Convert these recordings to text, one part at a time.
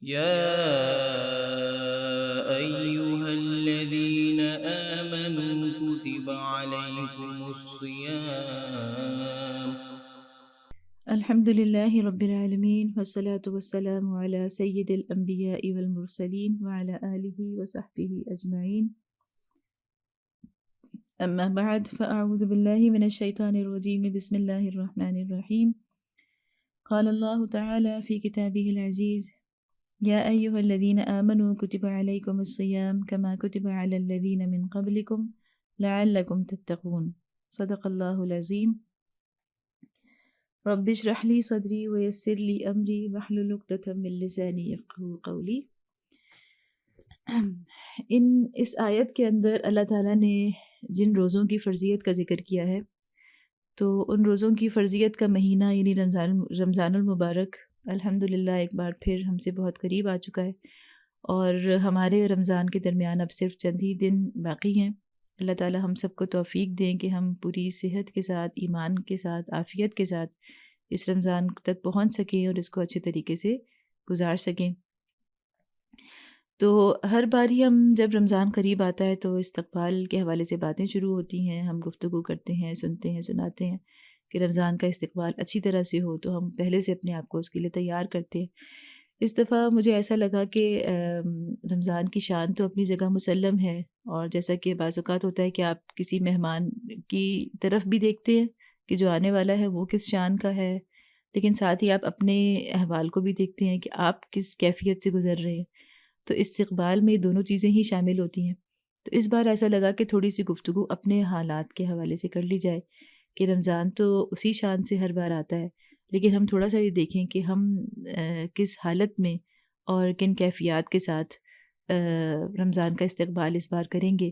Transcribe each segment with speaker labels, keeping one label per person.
Speaker 1: يا أيها الذين آمنوا كتب عليكم الصيام.
Speaker 2: الحمد لله رب العالمين والصلاة والسلام على سيد الأنبياء والمرسلين وعلى آله وصحبه أجمعين. أما بعد فأعوذ بالله من الشيطان الرجيم. بسم الله الرحمن الرحيم. قال الله تعالى في كتابه العزيز: يا أيها الذين آمنوا كتب عليكم الصيام كما كتب على الذين من قبلكم لعلكم تتقون. صدق الله العظيم. رب اشرح لي صدري ويسر لي أمري واحلل عقدة من لساني يفقهوا قولی. اس آیت کے اندر اللہ تعالیٰ نے جن روزوں کی فرضیت کا ذکر کیا ہے، تو ان روزوں کی فرضیت کا مہینہ یعنی رمضان المبارک الحمدللہ ایک بار پھر ہم سے بہت قریب آ چکا ہے، اور ہمارے رمضان کے درمیان اب صرف چند ہی دن باقی ہیں۔ اللہ تعالیٰ ہم سب کو توفیق دیں کہ ہم پوری صحت کے ساتھ، ایمان کے ساتھ، عافیت کے ساتھ اس رمضان تک پہنچ سکیں اور اس کو اچھے طریقے سے گزار سکیں۔ تو ہر باری ہم جب رمضان قریب آتا ہے تو استقبال کے حوالے سے باتیں شروع ہوتی ہیں، ہم گفتگو کرتے ہیں، سنتے ہیں، سناتے ہیں کہ رمضان کا استقبال اچھی طرح سے ہو، تو ہم پہلے سے اپنے آپ کو اس کے لیے تیار کرتے ہیں۔ اس دفعہ مجھے ایسا لگا کہ رمضان کی شان تو اپنی جگہ مسلم ہے، اور جیسا کہ بعض اوقات ہوتا ہے کہ آپ کسی مہمان کی طرف بھی دیکھتے ہیں کہ جو آنے والا ہے وہ کس شان کا ہے، لیکن ساتھ ہی آپ اپنے احوال کو بھی دیکھتے ہیں کہ آپ کس کیفیت سے گزر رہے ہیں، تو استقبال میں دونوں چیزیں ہی شامل ہوتی ہیں۔ تو اس بار ایسا لگا کہ تھوڑی سی گفتگو اپنے حالات کے حوالے سے کر لی جائے کہ رمضان تو اسی شان سے ہر بار آتا ہے، لیکن ہم تھوڑا سا یہ دیکھیں کہ ہم کس حالت میں اور کن کیفیات کے ساتھ رمضان کا استقبال اس بار کریں گے۔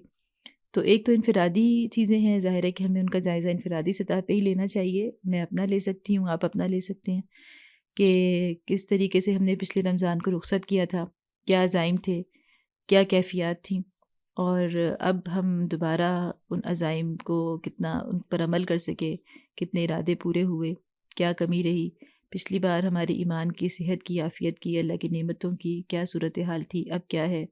Speaker 2: تو ایک تو انفرادی چیزیں ہیں، ظاہر ہے کہ ہمیں ان کا جائزہ انفرادی سطح پہ ہی لینا چاہیے۔ میں اپنا لے سکتی ہوں، آپ اپنا لے سکتے ہیں کہ کس طریقے سے ہم نے پچھلے رمضان کو رخصت کیا تھا، کیا عزائم تھے، کیا کیفیات تھیں، اور اب ہم دوبارہ ان عزائم کو کتنا ان پر عمل کر سکے، کتنے ارادے پورے ہوئے، کیا کمی رہی، پچھلی بار ہماری ایمان کی، صحت کی، عافیت کی، اللہ کی نعمتوں کی کیا صورتحال تھی، اب کیا ہے۔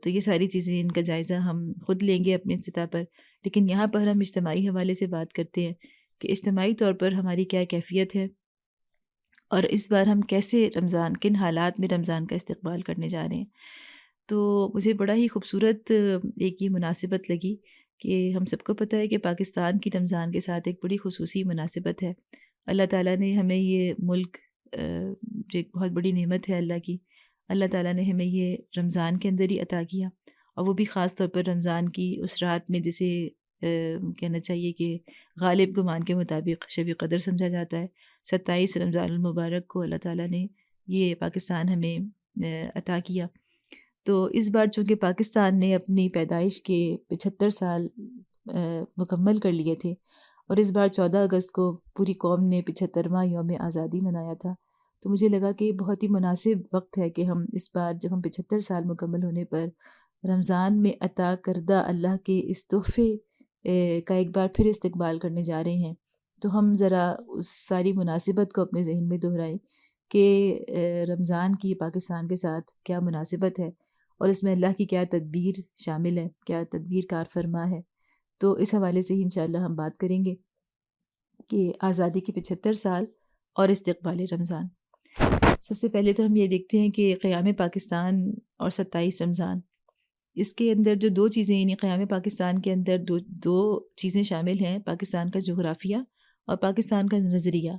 Speaker 2: تو یہ ساری چیزیں، ان کا جائزہ ہم خود لیں گے اپنے سطح پر، لیکن یہاں پر ہم اجتماعی حوالے سے بات کرتے ہیں کہ اجتماعی طور پر ہماری کیا کیفیت ہے، اور اس بار ہم کیسے رمضان، کن حالات میں رمضان کا استقبال کرنے جا رہے ہیں۔ تو مجھے بڑا ہی خوبصورت ایک یہ مناسبت لگی کہ ہم سب کو پتہ ہے کہ پاکستان کی رمضان کے ساتھ ایک بڑی خصوصی مناسبت ہے۔ اللہ تعالیٰ نے ہمیں یہ ملک، جو ایک بہت بڑی نعمت ہے اللہ کی، اللہ تعالیٰ نے ہمیں یہ رمضان کے اندر ہی عطا کیا، اور وہ بھی خاص طور پر رمضان کی اس رات میں جسے کہنا چاہیے کہ غالب گمان کے مطابق شب قدر سمجھا جاتا ہے۔ 27 رمضان المبارک کو اللہ تعالیٰ نے یہ پاکستان ہمیں عطا کیا۔ تو اس بار چونکہ پاکستان نے اپنی پیدائش کے 75 سال مکمل کر لیے تھے، اور اس بار 14 اگست کو پوری قوم نے 75واں یوم آزادی منایا تھا، تو مجھے لگا کہ یہ بہت ہی مناسب وقت ہے کہ ہم اس بار جب ہم 75 سال مکمل ہونے پر رمضان میں عطا کردہ اللہ کے اس تحفے کا ایک بار پھر استقبال کرنے جا رہے ہیں، تو ہم ذرا اس ساری مناسبت کو اپنے ذہن میں دہرائیں کہ رمضان کی پاکستان کے ساتھ کیا مناسبت ہے، اور اس میں اللہ کی کیا تدبیر شامل ہے، کیا تدبیر کار فرما ہے۔ تو اس حوالے سے ہی انشاءاللہ ہم بات کریں گے کہ آزادی کے 75 سال اور استقبال رمضان۔ سب سے پہلے تو ہم یہ دیکھتے ہیں کہ قیام پاکستان اور 27 رمضان، اس کے اندر جو دو چیزیں، یعنی قیام پاکستان کے اندر دو چیزیں شامل ہیں: پاکستان کا جغرافیہ اور پاکستان کا نظریہ۔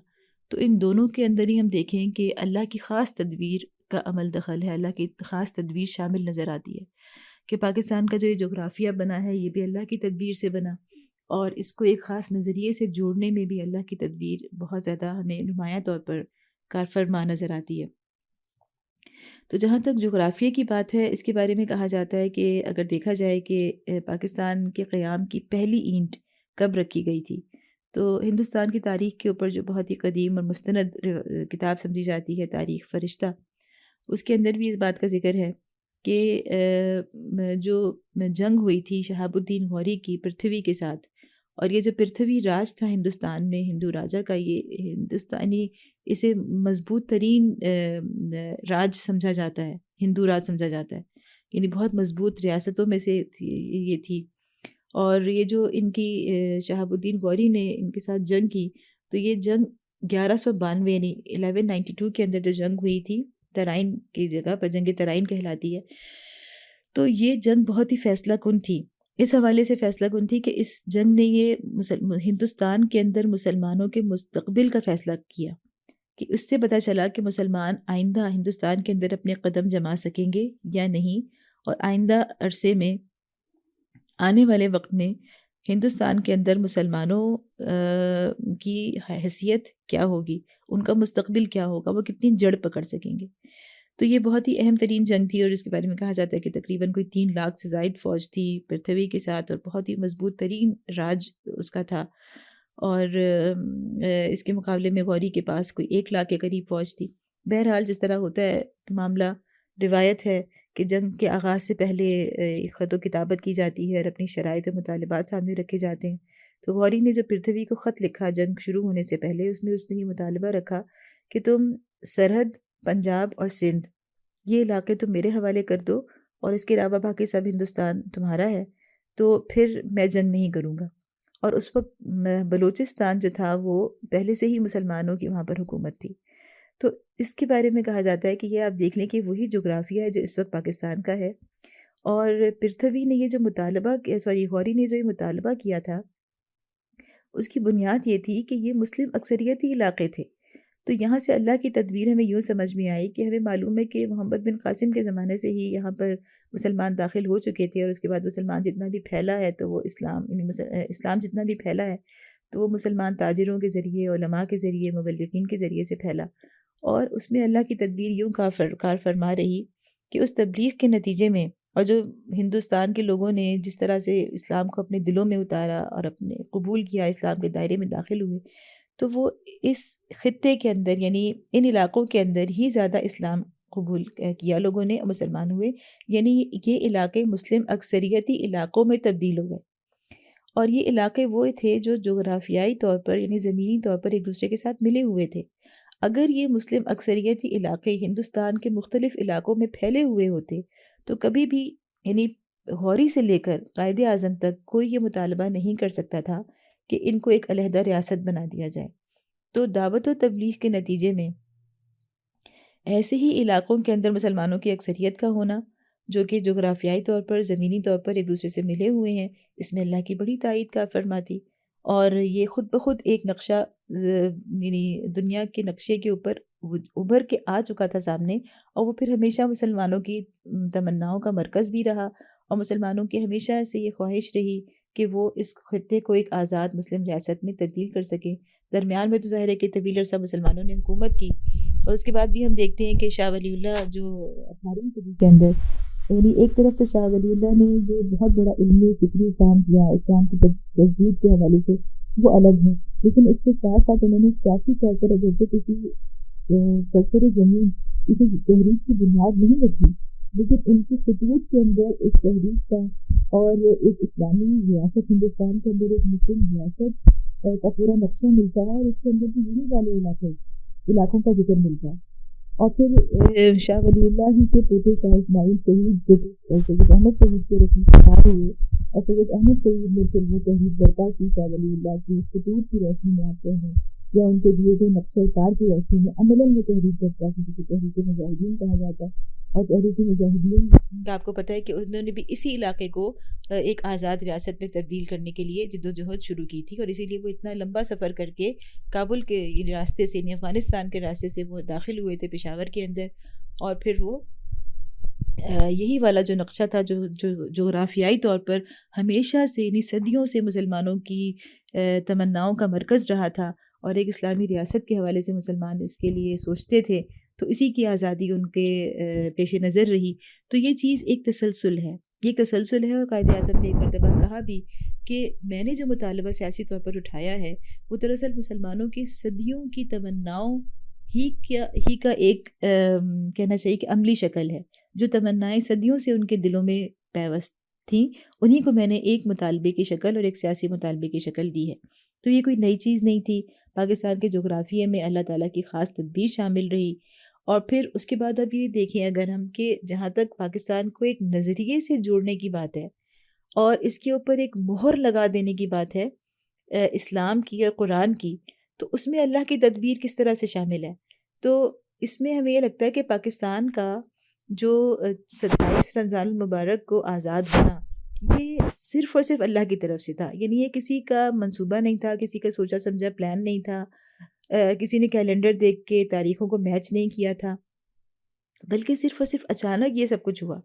Speaker 2: تو ان دونوں کے اندر ہی ہم دیکھیں کہ اللہ کی خاص تدبیر کا عمل دخل ہے، اللہ کی خاص تدبیر شامل نظر آتی ہے کہ پاکستان کا جو یہ جغرافیہ بنا ہے یہ بھی اللہ کی تدبیر سے بنا، اور اس کو ایک خاص نظریے سے جوڑنے میں بھی اللہ کی تدبیر بہت زیادہ ہمیں نمایاں طور پر کار فرما نظر آتی ہے۔ تو جہاں تک جغرافیہ کی بات ہے، اس کے بارے میں کہا جاتا ہے کہ اگر دیکھا جائے کہ پاکستان کے قیام کی پہلی اینٹ کب رکھی گئی تھی، تو ہندوستان کی تاریخ کے اوپر جو بہت ہی قدیم اور مستند کتاب سمجھی جاتی ہے، تاریخ فرشتہ، اس کے اندر بھی اس بات کا ذکر ہے کہ جو جنگ ہوئی تھی شہاب الدین غوری کی پرتھوی کے ساتھ، اور یہ جو پرتھوی راج تھا ہندوستان میں ہندو راجا کا، یہ ہندوستانی اسے مضبوط ترین راج سمجھا جاتا ہے، ہندو راج سمجھا جاتا ہے، یعنی بہت مضبوط ریاستوں میں سے یہ تھی۔ اور یہ جو ان کی شہاب الدین غوری نے ان کے ساتھ جنگ کی، تو یہ جنگ 1192 یعنی 1192 کے اندر جو جنگ ہوئی تھی ترائن کی جگہ پر، جنگ ترائن کہلاتی ہے، تو یہ جنگ بہت ہی فیصلہ کن تھی۔ اس حوالے سے فیصلہ کن تھی کہ اس جنگ نے یہ ہندوستان کے اندر مسلمانوں کے مستقبل کا فیصلہ کیا، کہ اس سے پتہ چلا کہ مسلمان آئندہ ہندوستان کے اندر اپنے قدم جما سکیں گے یا نہیں، اور آئندہ عرصے میں آنے والے وقت میں ہندوستان کے اندر مسلمانوں کی حیثیت کیا ہوگی، ان کا مستقبل کیا ہوگا، وہ کتنی جڑ پکڑ سکیں گے۔ تو یہ بہت ہی اہم ترین جنگ تھی، اور اس کے بارے میں کہا جاتا ہے کہ تقریباً کوئی 3 لاکھ سے زائد فوج تھی پرتھوی کے ساتھ، اور بہت ہی مضبوط ترین راج اس کا تھا۔ اور اس کے مقابلے میں غوری کے پاس کوئی 1 لاکھ کے قریب فوج تھی۔ بہرحال جس طرح ہوتا ہے معاملہ، روایت ہے کہ جنگ کے آغاز سے پہلے خط و کتابت کی جاتی ہے اور اپنی شرائط و مطالبات سامنے رکھے جاتے ہیں۔ تو غوری نے جو پرتھوی کو خط لکھا جنگ شروع ہونے سے پہلے، اس میں اس نے یہ مطالبہ رکھا کہ تم سرحد پنجاب اور سندھ یہ علاقے تم میرے حوالے کر دو، اور اس کے علاوہ باقی سب ہندوستان تمہارا ہے، تو پھر میں جنگ نہیں کروں گا۔ اور اس وقت بلوچستان جو تھا وہ پہلے سے ہی مسلمانوں کی وہاں پر حکومت تھی۔ تو اس کے بارے میں کہا جاتا ہے کہ یہ آپ دیکھ لیں کہ وہی جغرافیہ ہے جو اس وقت پاکستان کا ہے۔ اور پرتھوی نے یہ جو غوری نے جو یہ مطالبہ کیا تھا، اس کی بنیاد یہ تھی کہ یہ مسلم اکثریتی علاقے تھے۔ تو یہاں سے اللہ کی تدبیر ہمیں یوں سمجھ میں آئی کہ ہمیں معلوم ہے کہ محمد بن قاسم کے زمانے سے ہی یہاں پر مسلمان داخل ہو چکے تھے، اور اس کے بعد مسلمان جتنا بھی پھیلا ہے تو وہ اسلام جتنا بھی پھیلا ہے تو وہ مسلمان تاجروں کے ذریعے، علماء کے ذریعے، مبلغین کے ذریعے سے پھیلا۔ اور اس میں اللہ کی تدبیر یوں کار فرما رہی کہ اس تبلیغ کے نتیجے میں، اور جو ہندوستان کے لوگوں نے جس طرح سے اسلام کو اپنے دلوں میں اتارا اور اپنے قبول کیا، اسلام کے دائرے میں داخل ہوئے، تو وہ اس خطے کے اندر یعنی ان علاقوں کے اندر ہی زیادہ اسلام قبول کیا لوگوں نے، مسلمان ہوئے، یعنی یہ علاقے مسلم اکثریتی علاقوں میں تبدیل ہو گئے۔ اور یہ علاقے وہ تھے جو جغرافیائی طور پر یعنی زمینی طور پر ایک دوسرے کے ساتھ ملے ہوئے تھے۔ اگر یہ مسلم اکثریتی علاقے ہندوستان کے مختلف علاقوں میں پھیلے ہوئے ہوتے تو کبھی بھی یعنی غوری سے لے کر قائد اعظم تک کوئی یہ مطالبہ نہیں کر سکتا تھا کہ ان کو ایک علیحدہ ریاست بنا دیا جائے۔ تو دعوت و تبلیغ کے نتیجے میں ایسے ہی علاقوں کے اندر مسلمانوں کی اکثریت کا ہونا، جو کہ جغرافیائی طور پر، زمینی طور پر ایک دوسرے سے ملے ہوئے ہیں، اس میں اللہ کی بڑی تائید کا فرماتی۔ اور یہ خود بخود ایک نقشہ یعنی دنیا کے نقشے کے اوپر ابھر کے آ چکا تھا سامنے، اور وہ پھر ہمیشہ مسلمانوں کی تمناؤں کا مرکز بھی رہا، اور مسلمانوں کی ہمیشہ سے یہ خواہش رہی کہ وہ اس خطے کو ایک آزاد مسلم ریاست میں تبدیل کر سکیں۔ درمیان میں تو ظاہر ہے کہ طویل عرصہ مسلمانوں نے حکومت کی، اور اس کے بعد بھی ہم دیکھتے ہیں کہ شاہ ولی اللہ جو 18ویں صدی کے اندر، یعنی ایک طرف تو شاہ ولی اللہ نے جو بہت بڑا علمی فکری کام کیا اسلام کی تجدید کے حوالے سے، وہ الگ ہے، لیکن اس کے ساتھ ساتھ انہوں نے سیاسی طور پر اگر تو کسی سرسر زمین کسی تحریک کی بنیاد نہیں رکھی، لیکن ان کے خطوط کے اندر اس تحریک کا اور ایک اسلامی ریاست ہندوستان کے اندر ایک مسلم ریاست کا پورا نقشہ ملتا ہے، اور اس کے اندر بھی یہی والے علاقوں کا ذکر ملتا ہے۔ اور پھر شاہ ولی اللہ ہی کے پوتے شاہ اسماعیل شہید سید احمد شہید کے رفیق ہوئے، اور سید احمد شہید نے پھر وہ تحریک برپا کی شاہ ولی اللہ کی خطوط کی روشنی میں آتے ہیں، یا ان کے دیے گئے نقشہ کار کی روشنی میں عملاً وہ تحریک برپا کی، جسے تحریک مجاہدین کہا جاتا ہے۔ اور تحریک مجاہدین کا آپ کو پتہ ہے کہ انہوں نے بھی اسی علاقے کو ایک آزاد ریاست میں تبدیل کرنے کے لیے جد و جہد شروع کی تھی، اور اسی لیے وہ اتنا لمبا سفر کر کے کابل کے راستے سے یعنی افغانستان کے راستے سے وہ داخل ہوئے تھے پشاور کے اندر، اور پھر وہ یہی والا جو نقشہ تھا جو جغرافیائی طور پر ہمیشہ سے یعنی صدیوں سے مسلمانوں کی تمناؤں کا مرکز رہا تھا، اور ایک اسلامی ریاست کے حوالے سے مسلمان اس کے لیے سوچتے تھے، تو اسی کی آزادی ان کے پیش نظر رہی۔ تو یہ چیز ایک تسلسل ہے، یہ تسلسل ہے، اور قائد اعظم نے ایک مرتبہ کہا بھی کہ میں نے جو مطالبہ سیاسی طور پر اٹھایا ہے وہ دراصل مسلمانوں کی صدیوں کی تمناؤں ہی کا ایک کہنا چاہیے کہ عملی شکل ہے، جو تمنائیں صدیوں سے ان کے دلوں میں پیوست تھیں انہی کو میں نے ایک مطالبے کی شکل اور ایک سیاسی مطالبے کی شکل دی ہے۔ تو یہ کوئی نئی چیز نہیں تھی، پاکستان کے جغرافیے میں اللہ تعالیٰ کی خاص تدبیر شامل رہی۔ اور پھر اس کے بعد اب یہ دیکھیں اگر ہم کہ جہاں تک پاکستان کو ایک نظریے سے جوڑنے کی بات ہے اور اس کے اوپر ایک مہر لگا دینے کی بات ہے اسلام کی اور قرآن کی، تو اس میں اللہ کی تدبیر کس طرح سے شامل ہے؟ تو اس میں ہمیں یہ لگتا ہے کہ پاکستان کا جو 27 رمضان المبارک کو آزاد ہونا یہ صرف اور صرف اللہ کی طرف سے تھا، یعنی یہ کسی کا منصوبہ نہیں تھا، کسی کا سوچا سمجھا پلان نہیں تھا، کسی نے کیلنڈر دیکھ کے تاریخوں کو میچ نہیں کیا تھا، بلکہ صرف اور صرف اچانک یہ سب کچھ ہوا۔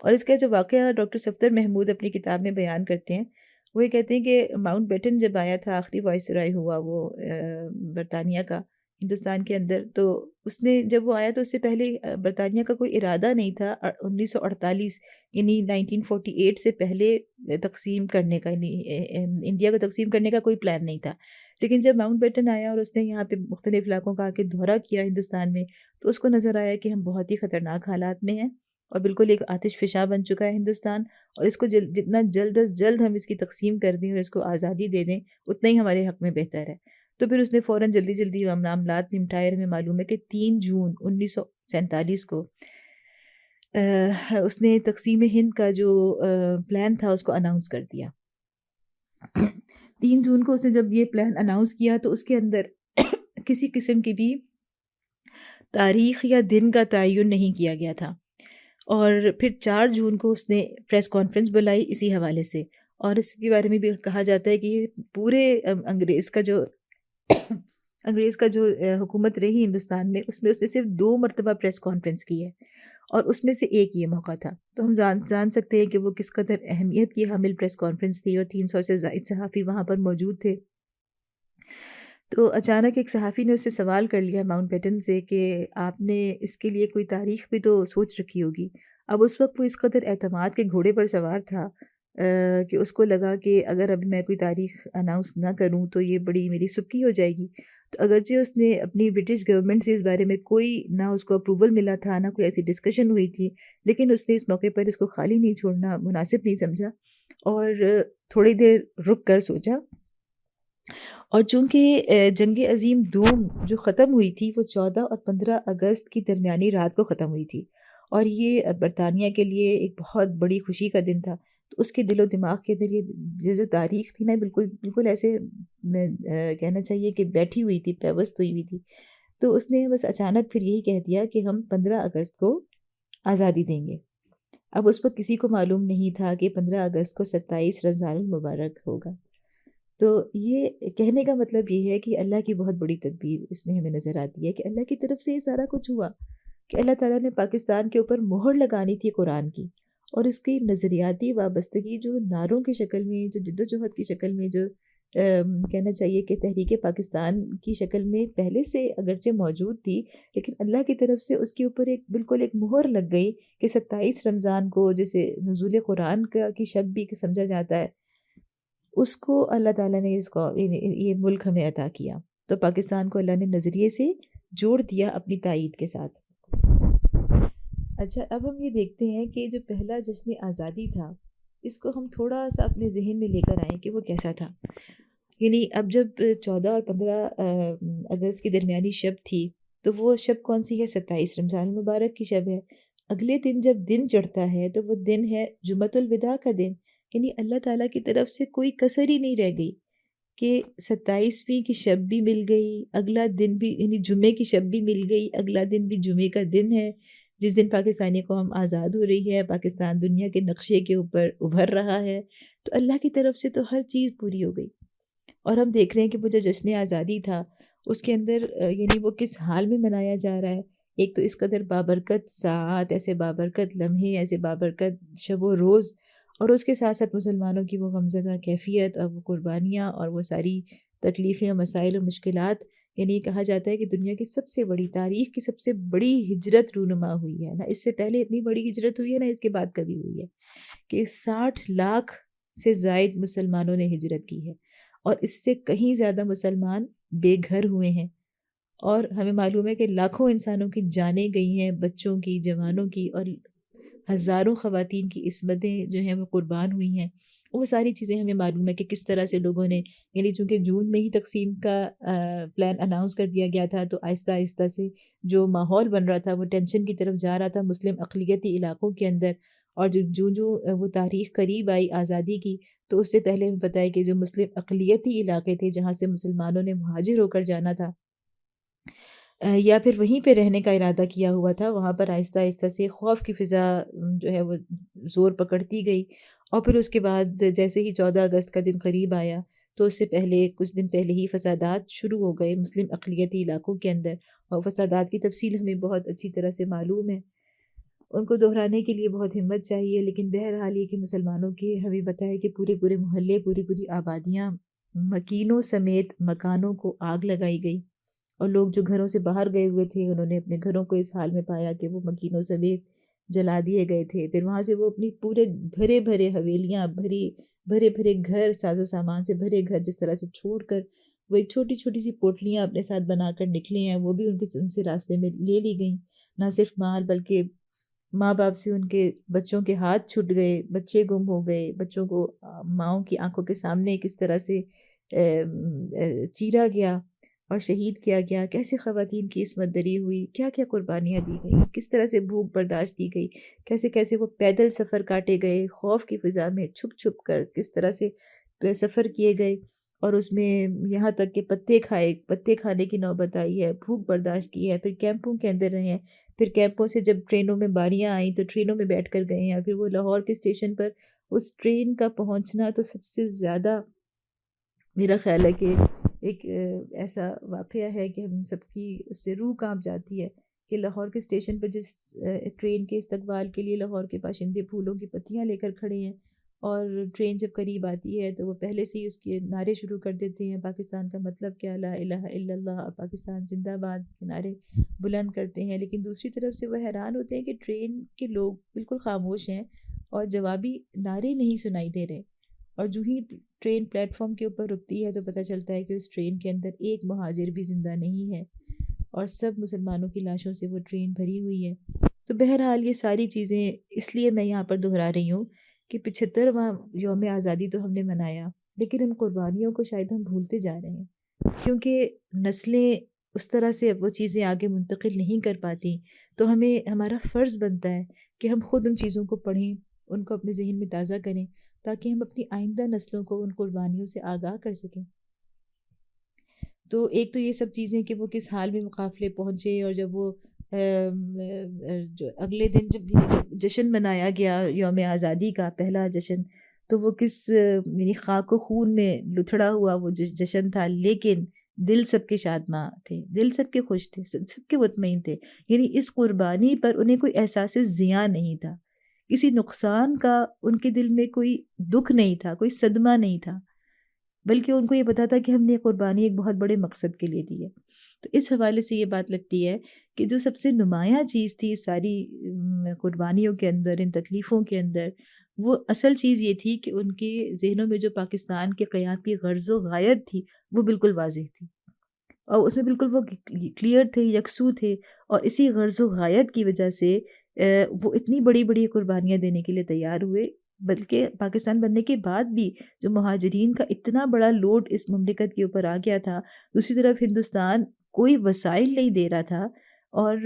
Speaker 2: اور اس کا جو واقعہ ڈاکٹر صفدر محمود اپنی کتاب میں بیان کرتے ہیں، وہ یہ کہتے ہیں کہ ماؤنٹ بیٹن جب آیا تھا، آخری وائسرائے ہوا وہ برطانیہ کا ہندوستان کے اندر، تو اس نے جب وہ آیا تو اس سے پہلے برطانیہ کا کوئی ارادہ نہیں تھا 1948 یعنی 1948 سے پہلے تقسیم کرنے کا، یعنی انڈیا کو تقسیم کرنے کا کوئی پلان نہیں تھا۔ لیکن جب ماؤنٹ بیٹن آیا اور اس نے یہاں پہ مختلف علاقوں کا آ کے دورہ کیا ہندوستان میں، تو اس کو نظر آیا کہ ہم بہت ہی خطرناک حالات میں ہیں اور بالکل ایک آتش فشاں بن چکا ہے ہندوستان، اور اس کو جتنا جلد از جلد ہم اس کی تقسیم کر دیں اور اس کو آزادی دے دیں اتنا ہی ہمارے حق میں بہتر ہے۔ تو پھر اس نے فوراً جلدی جلدی معاملات نمٹائے۔ ہمیں معلوم ہے کہ 3 جون 1947 کو اس نے تقسیم ہند کا جو پلان تھا اس کو اناؤنس کر دیا۔ 3 جون کو اس نے جب یہ پلان اناؤنس کیا تو اس کے اندر کسی قسم کی بھی تاریخ یا دن کا تعین نہیں کیا گیا تھا، اور پھر 4 جون کو اس نے پریس کانفرنس بلائی اسی حوالے سے، اور اس کے بارے میں بھی کہا جاتا ہے کہ یہ پورے انگریز کا جو حکومت رہی ہندوستان میں، اس میں اس نے صرف 2 مرتبہ پریس کانفرنس کی ہے، اور اس میں سے ایک یہ موقع تھا۔ تو ہم جان سکتے ہیں کہ وہ کس قدر اہمیت کی حامل پریس کانفرنس تھی، اور 300 سے زائد صحافی وہاں پر موجود تھے۔ تو اچانک ایک صحافی نے اس سے سوال کر لیا ماؤنٹ بیٹن سے کہ آپ نے اس کے لیے کوئی تاریخ بھی تو سوچ رکھی ہوگی۔ اب اس وقت وہ اس قدر اعتماد کے گھوڑے پر سوار تھا کہ اس کو لگا کہ اگر اب میں کوئی تاریخ اناؤنس نہ کروں تو یہ بڑی میری سکی ہو جائے گی۔ تو اگرچہ اس نے اپنی برٹش گورنمنٹ سے اس بارے میں کوئی نہ اس کو اپروول ملا تھا، نہ کوئی ایسی ڈسکشن ہوئی تھی، لیکن اس نے اس موقع پر اس کو خالی نہیں چھوڑنا مناسب نہیں سمجھا، اور تھوڑی دیر رک کر سوچا۔ اور چونکہ جنگ عظیم دوم جو ختم ہوئی تھی وہ 14 اور 15 اگست کی درمیانی رات کو ختم ہوئی تھی، اور یہ برطانیہ کے لیے ایک بہت بڑی خوشی کا دن تھا۔ تو اس کے دل و دماغ کے اندر یہ جو تاریخ تھی نا، بالکل ایسے کہنا چاہیے کہ بیٹھی ہوئی تھی، پیوست ہوئی تھی۔ تو اس نے بس اچانک پھر یہی کہہ دیا کہ ہم 15 اگست کو آزادی دیں گے۔ اب اس وقت کسی کو معلوم نہیں تھا کہ 15 اگست کو 27 رمضان المبارک ہوگا۔ تو یہ کہنے کا مطلب یہ ہے کہ اللہ کی بہت بڑی تدبیر اس میں ہمیں نظر آتی ہے، کہ اللہ کی طرف سے یہ سارا کچھ ہوا، کہ اللہ تعالیٰ نے پاکستان کے اوپر مہر لگانی تھی قرآن کی، اور اس کی نظریاتی وابستگی جو نعروں کی شکل میں، جو جد و جہد کی شکل میں، جو کہنا چاہیے کہ تحریک پاکستان کی شکل میں پہلے سے اگرچہ موجود تھی، لیکن اللہ کی طرف سے اس کے اوپر بالکل ایک مہر لگ گئی کہ 27 رمضان کو، جسے نزول قرآن کی شب بھی سمجھا جاتا ہے، اس کو اللہ تعالیٰ نے یہ ملک ہمیں عطا کیا۔ تو پاکستان کو اللہ نے نظریے سے جوڑ دیا اپنی تائید کے ساتھ۔ اچھا، اب ہم یہ دیکھتے ہیں کہ جو پہلا جشن آزادی تھا، اس کو ہم تھوڑا سا اپنے ذہن میں لے کر آئیں کہ وہ کیسا تھا۔ یعنی اب جب 14 اور 15 اگست کی درمیانی شب تھی، تو وہ شب کون سی ہے؟ 27 رمضان المبارک کی شب ہے۔ اگلے دن جب دن چڑھتا ہے تو وہ دن ہے جمعۃ الوداع کا دن، یعنی اللہ تعالیٰ کی طرف سے کوئی کسر ہی نہیں رہ گئی کہ 27ویں کی شب بھی مل گئی، اگلا دن بھی، یعنی جمعے کی شب بھی مل گئی، اگلا دن بھی جمعے کا دن ہے جس دن پاکستانی قوم آزاد ہو رہی ہے، پاکستان دنیا کے نقشے کے اوپر ابھر رہا ہے۔ تو اللہ کی طرف سے تو ہر چیز پوری ہو گئی، اور ہم دیکھ رہے ہیں کہ وہ جو جشن آزادی تھا اس کے اندر یعنی وہ کس حال میں منایا جا رہا ہے۔ ایک تو اس قدر بابرکت ساعات، ایسے بابرکت لمحے، ایسے بابرکت شب و روز، اور اس کے ساتھ ساتھ مسلمانوں کی وہ غمزدہ کیفیت اور وہ قربانیاں اور وہ ساری تکلیفیں اور مسائل و مشکلات۔ یعنی کہا جاتا ہے کہ دنیا کی سب سے بڑی، تاریخ کی سب سے بڑی ہجرت رونما ہوئی ہے، نہ اس سے پہلے اتنی بڑی ہجرت ہوئی ہے، نہ اس کے بعد کبھی ہوئی ہے، کہ 60 لاکھ سے زائد مسلمانوں نے ہجرت کی ہے، اور اس سے کہیں زیادہ مسلمان بے گھر ہوئے ہیں، اور ہمیں معلوم ہے کہ لاکھوں انسانوں کی جانیں گئی ہیں، بچوں کی، جوانوں کی، اور ہزاروں خواتین کی عصمتیں جو ہیں وہ قربان ہوئی ہیں، وہ ساری چیزیں ہمیں معلوم ہے کہ کس طرح سے لوگوں نے، یعنی چونکہ جون میں ہی تقسیم کا پلان اناؤنس کر دیا گیا تھا، تو آہستہ آہستہ سے جو ماحول بن رہا تھا وہ ٹینشن کی طرف جا رہا تھا مسلم اقلیتی علاقوں کے اندر، اور جو وہ تاریخ قریب آئی آزادی کی، تو اس سے پہلے ہمیں پتہ ہے کہ جو مسلم اقلیتی علاقے تھے جہاں سے مسلمانوں نے مہاجر ہو کر جانا تھا، یا پھر وہیں پہ رہنے کا ارادہ کیا ہوا تھا، وہاں پر آہستہ آہستہ سے خوف کی فضا جو ہے وہ زور پکڑتی گئی، اور پھر اس کے بعد جیسے ہی 14 اگست کا دن قریب آیا، تو اس سے پہلے کچھ دن پہلے ہی فسادات شروع ہو گئے مسلم اقلیتی علاقوں کے اندر، اور فسادات کی تفصیل ہمیں بہت اچھی طرح سے معلوم ہے، ان کو دہرانے کے لیے بہت ہمت چاہیے، لیکن بہرحال یہ کہ مسلمانوں کے ہمیں پتہ ہے کہ پورے پورے محلے، پوری پوری آبادیاں، مکینوں سمیت مکانوں کو آگ لگائی گئی، اور لوگ جو گھروں سے باہر گئے ہوئے تھے انہوں نے اپنے گھروں کو اس حال میں پایا کہ وہ مکینوں سمیت جلا دیے گئے تھے، پھر وہاں سے وہ اپنی پورے بھرے بھرے حویلیاں، بھرے بھرے گھر، ساز و سامان سے بھرے گھر جس طرح سے چھوڑ کر وہ ایک چھوٹی چھوٹی سی پوٹلیاں اپنے ساتھ بنا کر نکلے ہیں، وہ بھی ان سے راستے میں لے لی گئیں، نہ صرف مال بلکہ ماں باپ سے ان کے بچوں کے ہاتھ چھوٹ گئے، بچے گم ہو گئے، بچوں کو ماؤں کی آنکھوں کے سامنے کس طرح سے چیرا گیا اور شہید کیا گیا، کیسے خواتین کی عصمت دری ہوئی، کیا کیا قربانیاں دی گئیں، کس طرح سے بھوک برداشت کی گئی، کیسے کیسے وہ پیدل سفر کاٹے گئے، خوف کی فضا میں چھپ چھپ کر کس طرح سے سفر کیے گئے، اور اس میں یہاں تک کہ پتے کھانے کی نوبت آئی ہے، بھوک برداشت کی ہے، پھر کیمپوں کے اندر رہے ہیں، پھر کیمپوں سے جب ٹرینوں میں باریاں آئیں تو ٹرینوں میں بیٹھ کر گئے ہیں، پھر وہ لاہور کے اسٹیشن پر اس ٹرین کا پہنچنا تو سب سے زیادہ میرا خیال ہے کہ ایک ایسا واقعہ ہے کہ ہم سب کی اس سے روح کانپ جاتی ہے کہ لاہور کے اسٹیشن پر جس ٹرین کے استقبال کے لیے لاہور کے باشندے پھولوں کی پتیاں لے کر کھڑے ہیں، اور ٹرین جب قریب آتی ہے تو وہ پہلے سے ہی اس کے نعرے شروع کر دیتے ہیں، پاکستان کا مطلب کیا، لا الہ الا اللہ، اور پاکستان زندہ باد کے نعرے بلند کرتے ہیں، لیکن دوسری طرف سے وہ حیران ہوتے ہیں کہ ٹرین کے لوگ بالکل خاموش ہیں اور جوابی نعرے نہیں سنائی دے رہے، اور جو ہی ٹرین پلیٹ فارم کے اوپر رکتی ہے تو پتہ چلتا ہے کہ اس ٹرین کے اندر ایک مہاجر بھی زندہ نہیں ہے، اور سب مسلمانوں کی لاشوں سے وہ ٹرین بھری ہوئی ہے۔ تو بہرحال یہ ساری چیزیں اس لیے میں یہاں پر دہرا رہی ہوں کہ 75واں یوم آزادی تو ہم نے منایا، لیکن ان قربانیوں کو شاید ہم بھولتے جا رہے ہیں، کیونکہ نسلیں اس طرح سے اب وہ چیزیں آگے منتقل نہیں کر پاتی، تو ہمارا فرض بنتا ہے کہ ہم خود ان چیزوں کو پڑھیں، ان کو اپنے ذہن میں تازہ کریں، تاکہ ہم اپنی آئندہ نسلوں کو ان قربانیوں سے آگاہ کر سکیں۔ تو ایک تو یہ سب چیزیں کہ وہ کس حال میں قافلے پہنچے، اور جب وہ جو اگلے دن جب جشن منایا گیا یوم آزادی کا پہلا جشن، تو وہ کس یعنی خاک و خون میں لتھڑا ہوا وہ جشن تھا، لیکن دل سب کے شادماں تھے، دل سب کے خوش تھے، سب کے مطمئن تھے، یعنی اس قربانی پر انہیں کوئی احساس زیاں نہیں تھا، کسی نقصان کا ان کے دل میں کوئی دکھ نہیں تھا، کوئی صدمہ نہیں تھا، بلکہ ان کو یہ پتا تھا کہ ہم نے قربانی ایک بہت بڑے مقصد کے لیے دی ہے۔ تو اس حوالے سے یہ بات لگتی ہے کہ جو سب سے نمایاں چیز تھی اس ساری قربانیوں کے اندر، ان تکلیفوں کے اندر، وہ اصل چیز یہ تھی کہ ان کے ذہنوں میں جو پاکستان کے قیام کی غرض و غایت تھی وہ بالکل واضح تھی، اور اس میں بالکل وہ کلیئر تھے، یکسو تھے، اور اسی غرض و غایت کی وجہ سے وہ اتنی بڑی بڑی قربانیاں دینے کے لیے تیار ہوئے، بلکہ پاکستان بننے کے بعد بھی جو مہاجرین کا اتنا بڑا لوڈ اس مملکت کے اوپر آ گیا تھا، دوسری طرف ہندوستان کوئی وسائل نہیں دے رہا تھا، اور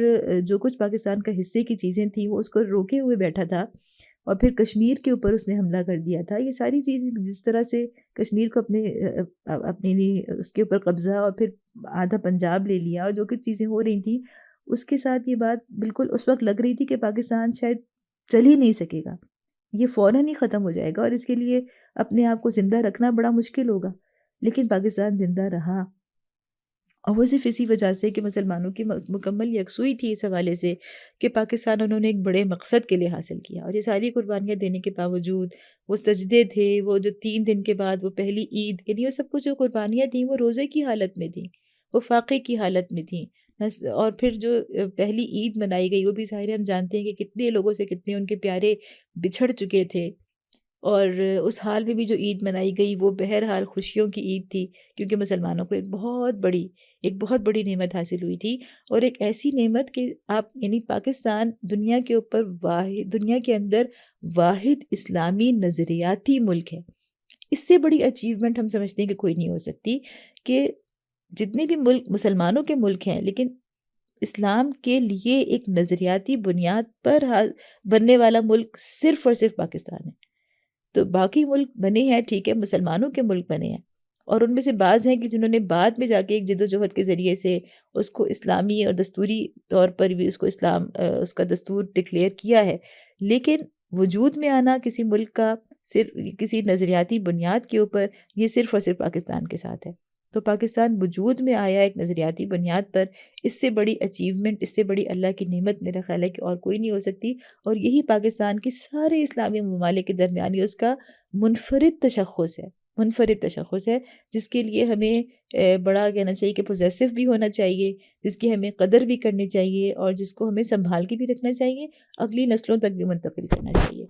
Speaker 2: جو کچھ پاکستان کا حصے کی چیزیں تھیں وہ اس کو روکے ہوئے بیٹھا تھا، اور پھر کشمیر کے اوپر اس نے حملہ کر دیا تھا۔ یہ ساری چیزیں جس طرح سے کشمیر کو اپنے اس کے اوپر قبضہ، اور پھر آدھا پنجاب لے لیا، اور جو کچھ چیزیں ہو رہی تھیں اس کے ساتھ یہ بات بالکل اس وقت لگ رہی تھی کہ پاکستان شاید چل ہی نہیں سکے گا، یہ فوراً ہی ختم ہو جائے گا، اور اس کے لیے اپنے آپ کو زندہ رکھنا بڑا مشکل ہوگا، لیکن پاکستان زندہ رہا، اور وہ صرف اسی وجہ سے کہ مسلمانوں کی مکمل یکسوئی تھی اس حوالے سے کہ پاکستان انہوں نے ایک بڑے مقصد کے لیے حاصل کیا، اور یہ ساری قربانیاں دینے کے باوجود وہ سجدے تھے، وہ جو 3 دن کے بعد وہ پہلی عید، یعنی وہ سب کچھ جو قربانیاں تھیں وہ روزے کی حالت میں تھیں، وہ فاقے کی حالت میں تھیں، اور پھر جو پہلی عید منائی گئی وہ بھی ظاہر ہے ہم جانتے ہیں کہ کتنے لوگوں سے کتنے ان کے پیارے بچھڑ چکے تھے، اور اس حال میں بھی جو عید منائی گئی وہ بہرحال خوشیوں کی عید تھی، کیونکہ مسلمانوں کو ایک بہت بڑی نعمت حاصل ہوئی تھی، اور ایک ایسی نعمت کہ آپ یعنی پاکستان دنیا کے اندر واحد اسلامی نظریاتی ملک ہے۔ اس سے بڑی اچیومنٹ ہم سمجھتے ہیں کہ کوئی نہیں ہو سکتی، کہ جتنے بھی ملک مسلمانوں کے ملک ہیں لیکن اسلام کے لیے ایک نظریاتی بنیاد پر بننے والا ملک صرف اور صرف پاکستان ہے۔ تو باقی ملک بنے ہیں، ٹھیک ہے، مسلمانوں کے ملک بنے ہیں، اور ان میں سے بعض ہیں کہ جنہوں نے بعد میں جا کے ایک جد و جہد کے ذریعے سے اس کو اسلامی اور دستوری طور پر بھی اس کو اس کا دستور ڈکلیئر کیا ہے، لیکن وجود میں آنا کسی ملک کا صرف کسی نظریاتی بنیاد کے اوپر، یہ صرف اور صرف پاکستان کے ساتھ ہے۔ تو پاکستان وجود میں آیا ایک نظریاتی بنیاد پر، اس سے بڑی اچیومنٹ، اس سے بڑی اللہ کی نعمت میرا خیال ہے کہ اور کوئی نہیں ہو سکتی، اور یہی پاکستان کے سارے اسلامی ممالک کے درمیان یہ اس کا منفرد تشخص ہے، جس کے لیے ہمیں بڑا کہنا چاہیے کہ پوزیسو بھی ہونا چاہیے، جس کی ہمیں قدر بھی کرنی چاہیے، اور جس کو ہمیں سنبھال کے بھی رکھنا چاہیے، اگلی نسلوں تک بھی منتقل کرنا چاہیے۔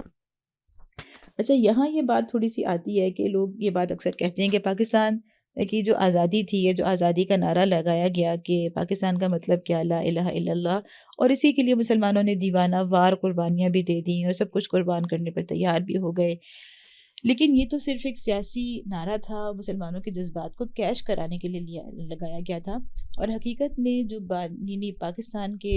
Speaker 2: اچھا، یہاں یہ بات تھوڑی سی آتی ہے کہ لوگ یہ بات اکثر کہتے ہیں کہ پاکستان کی جو آزادی تھی، یہ جو آزادی کا نعرہ لگایا گیا کہ پاکستان کا مطلب کیا، لا الہ الا اللہ، اور اسی کے لیے مسلمانوں نے دیوانہ وار قربانیاں بھی دے دیں اور سب کچھ قربان کرنے پر تیار بھی ہو گئے، لیکن یہ تو صرف ایک سیاسی نعرہ تھا، مسلمانوں کے جذبات کو کیش کرانے کے لیے لگایا گیا تھا، اور حقیقت میں جو بانینی پاکستان کے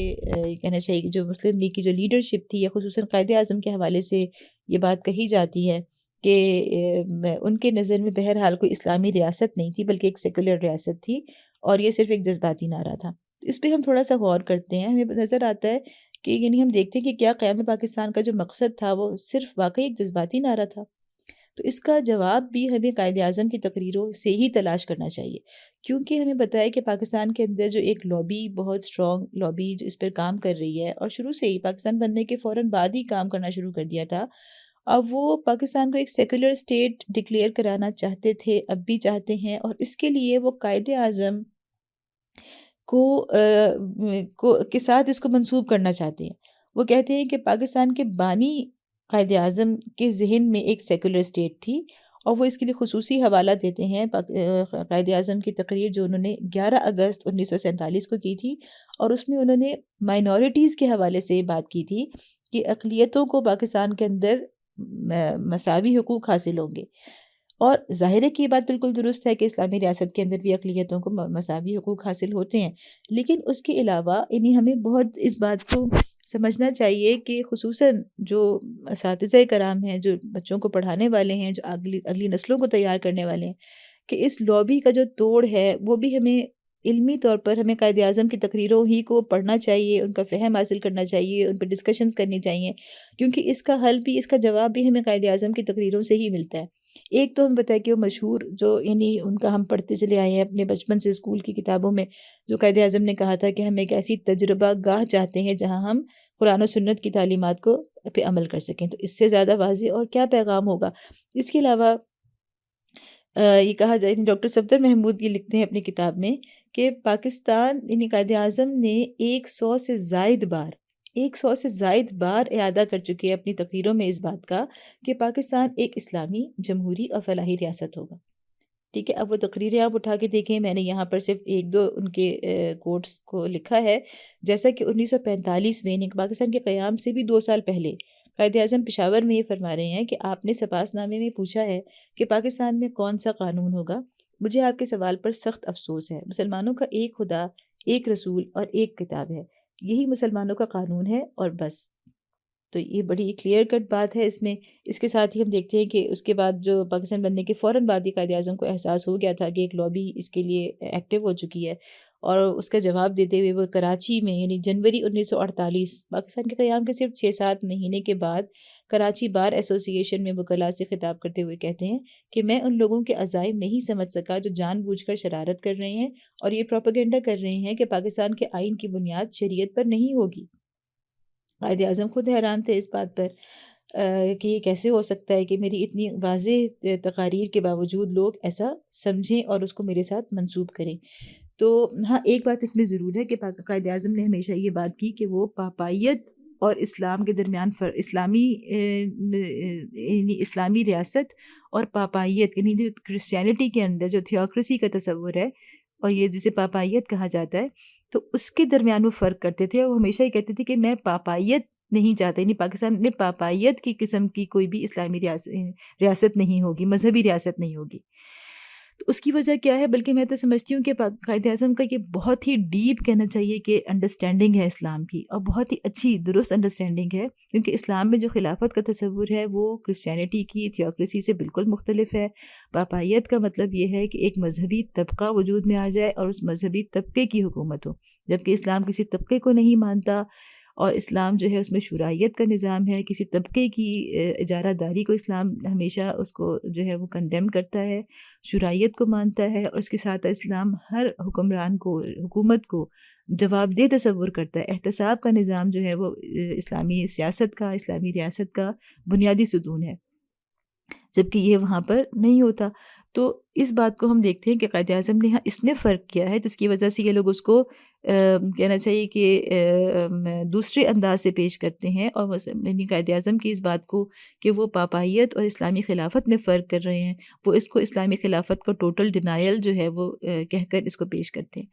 Speaker 2: کہنا چاہیے کہ جو مسلم لیگ کی جو لیڈرشپ تھی، یا خصوصاً قائد اعظم کے حوالے سے یہ بات کہی جاتی ہے کہ ان کے نظر میں بہرحال کوئی اسلامی ریاست نہیں تھی بلکہ ایک سیکولر ریاست تھی، اور یہ صرف ایک جذباتی نعرہ تھا۔ اس پہ ہم تھوڑا سا غور کرتے ہیں، ہمیں نظر آتا ہے کہ یعنی ہم دیکھتے ہیں کہ کیا قیام پاکستان کا جو مقصد تھا وہ صرف واقعی ایک جذباتی نعرہ تھا؟ تو اس کا جواب بھی ہمیں قائد اعظم کی تقریروں سے ہی تلاش کرنا چاہیے، کیونکہ ہمیں بتایا کہ پاکستان کے اندر جو ایک لابی، بہت اسٹرانگ لابی جو اس پر کام کر رہی ہے، اور شروع سے ہی پاکستان بننے کے فوراً بعد ہی کام کرنا شروع کر دیا تھا، اب وہ پاکستان کو ایک سیکولر اسٹیٹ ڈکلیئر کرانا چاہتے تھے، اب بھی چاہتے ہیں، اور اس کے لیے وہ قائد اعظم کے ساتھ اس کو منسوب کرنا چاہتے ہیں۔ وہ کہتے ہیں کہ پاکستان کے بانی قائد اعظم کے ذہن میں ایک سیکولر اسٹیٹ تھی، اور وہ اس کے لیے خصوصی حوالہ دیتے ہیں قائد اعظم کی تقریر جو انہوں نے 11 اگست 1947 کو کی تھی، اور اس میں انہوں نے مائنورٹیز کے حوالے سے یہ بات کی تھی کہ اقلیتوں کو پاکستان کے اندر مساوی حقوق حاصل ہوں گے، اور ظاہر ہے کہ یہ بات بالکل درست ہے کہ اسلامی ریاست کے اندر بھی اقلیتوں کو مساوی حقوق حاصل ہوتے ہیں، لیکن اس کے علاوہ ہمیں بہت اس بات کو سمجھنا چاہیے کہ خصوصاً جو اساتذہ کرام ہیں، جو بچوں کو پڑھانے والے ہیں، جو اگلی نسلوں کو تیار کرنے والے ہیں، کہ اس لابی کا جو توڑ ہے وہ بھی ہمیں علمی طور پر ہمیں قائد اعظم کی تقریروں ہی کو پڑھنا چاہیے، ان کا فہم حاصل کرنا چاہیے، ان پہ ڈسکشنز کرنی چاہیے، کیونکہ اس کا حل بھی، اس کا جواب بھی ہمیں قائد اعظم کی تقریروں سے ہی ملتا ہے۔ ایک تو ہم بتائیں کہ وہ مشہور جو ان کا ہم پڑھتے چلے آئے ہیں اپنے بچپن سے اسکول کی کتابوں میں، جو قائد اعظم نے کہا تھا کہ ہم ایک ایسی تجربہ گاہ چاہتے ہیں جہاں ہم قرآن و سنت کی تعلیمات کو پہ عمل کر سکیں۔ تو اس سے زیادہ واضح اور کیا پیغام ہوگا؟ اس کے علاوہ یہ کہا جائے، ڈاکٹر صفدر محمود یہ لکھتے ہیں اپنی کتاب میں کہ پاکستان قائد اعظم نے 100 سے زائد بار اعادہ کر چکے ہیں اپنی تقریروں میں اس بات کا کہ پاکستان ایک اسلامی، جمہوری اور فلاحی ریاست ہوگا۔ ٹھیک ہے، اب وہ تقریریں آپ اٹھا کے دیکھیں، میں نے یہاں پر صرف ایک دو ان کے کوٹس کو لکھا ہے، جیسا کہ 1945 میں پاکستان کے قیام سے بھی 2 سال پہلے قائد اعظم پشاور میں یہ فرما رہے ہیں کہ آپ نے سپاس نامے میں پوچھا ہے کہ پاکستان میں کون سا قانون ہوگا۔ مجھے آپ کے سوال پر سخت افسوس ہے، مسلمانوں کا ایک خدا، ایک رسول اور ایک کتاب ہے، یہی مسلمانوں کا قانون ہے اور بس۔ تو یہ بڑی کلیئر کٹ بات ہے اس میں۔ اس کے ساتھ ہی ہم دیکھتے ہیں کہ اس کے بعد جو پاکستان بننے کے فوراً بعد ہی قائد اعظم کو احساس ہو گیا تھا کہ ایک لابی اس کے لیے ایکٹیو ہو چکی ہے، اور اس کا جواب دیتے ہوئے وہ کراچی میں جنوری 1948، پاکستان کے قیام کے صرف 6-7 مہینے کے بعد، کراچی بار ایسوسی ایشن میں وکلاء سے خطاب کرتے ہوئے کہتے ہیں کہ میں ان لوگوں کے عزائم نہیں سمجھ سکا جو جان بوجھ کر شرارت کر رہے ہیں اور یہ پروپیگنڈا کر رہے ہیں کہ پاکستان کے آئین کی بنیاد شریعت پر نہیں ہوگی۔ قائد اعظم خود حیران تھے اس بات پر کہ یہ کیسے ہو سکتا ہے کہ میری اتنی واضح تقاریر کے باوجود لوگ ایسا سمجھیں اور اس کو میرے ساتھ منسوب کریں۔ تو ہاں، ایک بات اس میں ضرور ہے کہ قائد اعظم نے ہمیشہ یہ بات کی کہ وہ پاپائیت اور اسلام کے درمیان یعنی اسلامی ریاست اور پاپائیت یعنی کرسچینٹی کے اندر جو تھیوکریسی کا تصور ہے اور یہ جسے پاپائیت کہا جاتا ہے، تو اس کے درمیان وہ فرق کرتے تھے، اور وہ ہمیشہ یہ کہتے تھے کہ میں پاپائیت نہیں چاہتا، یعنی پاکستان میں پاپائیت کی قسم کی کوئی بھی اسلامی ریاست نہیں ہوگی، مذہبی ریاست نہیں ہوگی۔ تو اس کی وجہ کیا ہے؟ بلکہ میں تو سمجھتی ہوں کہ قائد اعظم کا یہ بہت ہی ڈیپ کہنا چاہیے کہ انڈرسٹینڈنگ ہے اسلام کی، اور بہت ہی اچھی درست انڈرسٹینڈنگ ہے، کیونکہ اسلام میں جو خلافت کا تصور ہے وہ کرسچینٹی کی تھیوکریسی سے بالکل مختلف ہے۔ پاپائیت کا مطلب یہ ہے کہ ایک مذہبی طبقہ وجود میں آ جائے اور اس مذہبی طبقے کی حکومت ہو، جبکہ اسلام کسی طبقے کو نہیں مانتا، اور اسلام جو ہے اس میں شورائیت کا نظام ہے، کسی طبقے کی اجارہ داری کو اسلام ہمیشہ اس کو جو ہے وہ کنڈیم کرتا ہے، شورائیت کو مانتا ہے، اور اس کے ساتھ اسلام ہر حکمران کو، حکومت کو جواب دہ تصور کرتا ہے۔ احتساب کا نظام جو ہے وہ اسلامی سیاست کا، اسلامی ریاست کا بنیادی ستون ہے، جبکہ یہ وہاں پر نہیں ہوتا۔ تو اس بات کو ہم دیکھتے ہیں کہ قائد اعظم نے اس میں فرق کیا ہے، جس کی وجہ سے یہ لوگ اس کو کہنا چاہیے کہ دوسرے انداز سے پیش کرتے ہیں، اور یعنی قائد اعظم کی اس بات کو کہ وہ پاپائیت اور اسلامی خلافت میں فرق کر رہے ہیں، وہ اس کو اسلامی خلافت کا ٹوٹل ڈینائل جو ہے وہ کہہ کر اس کو پیش کرتے ہیں۔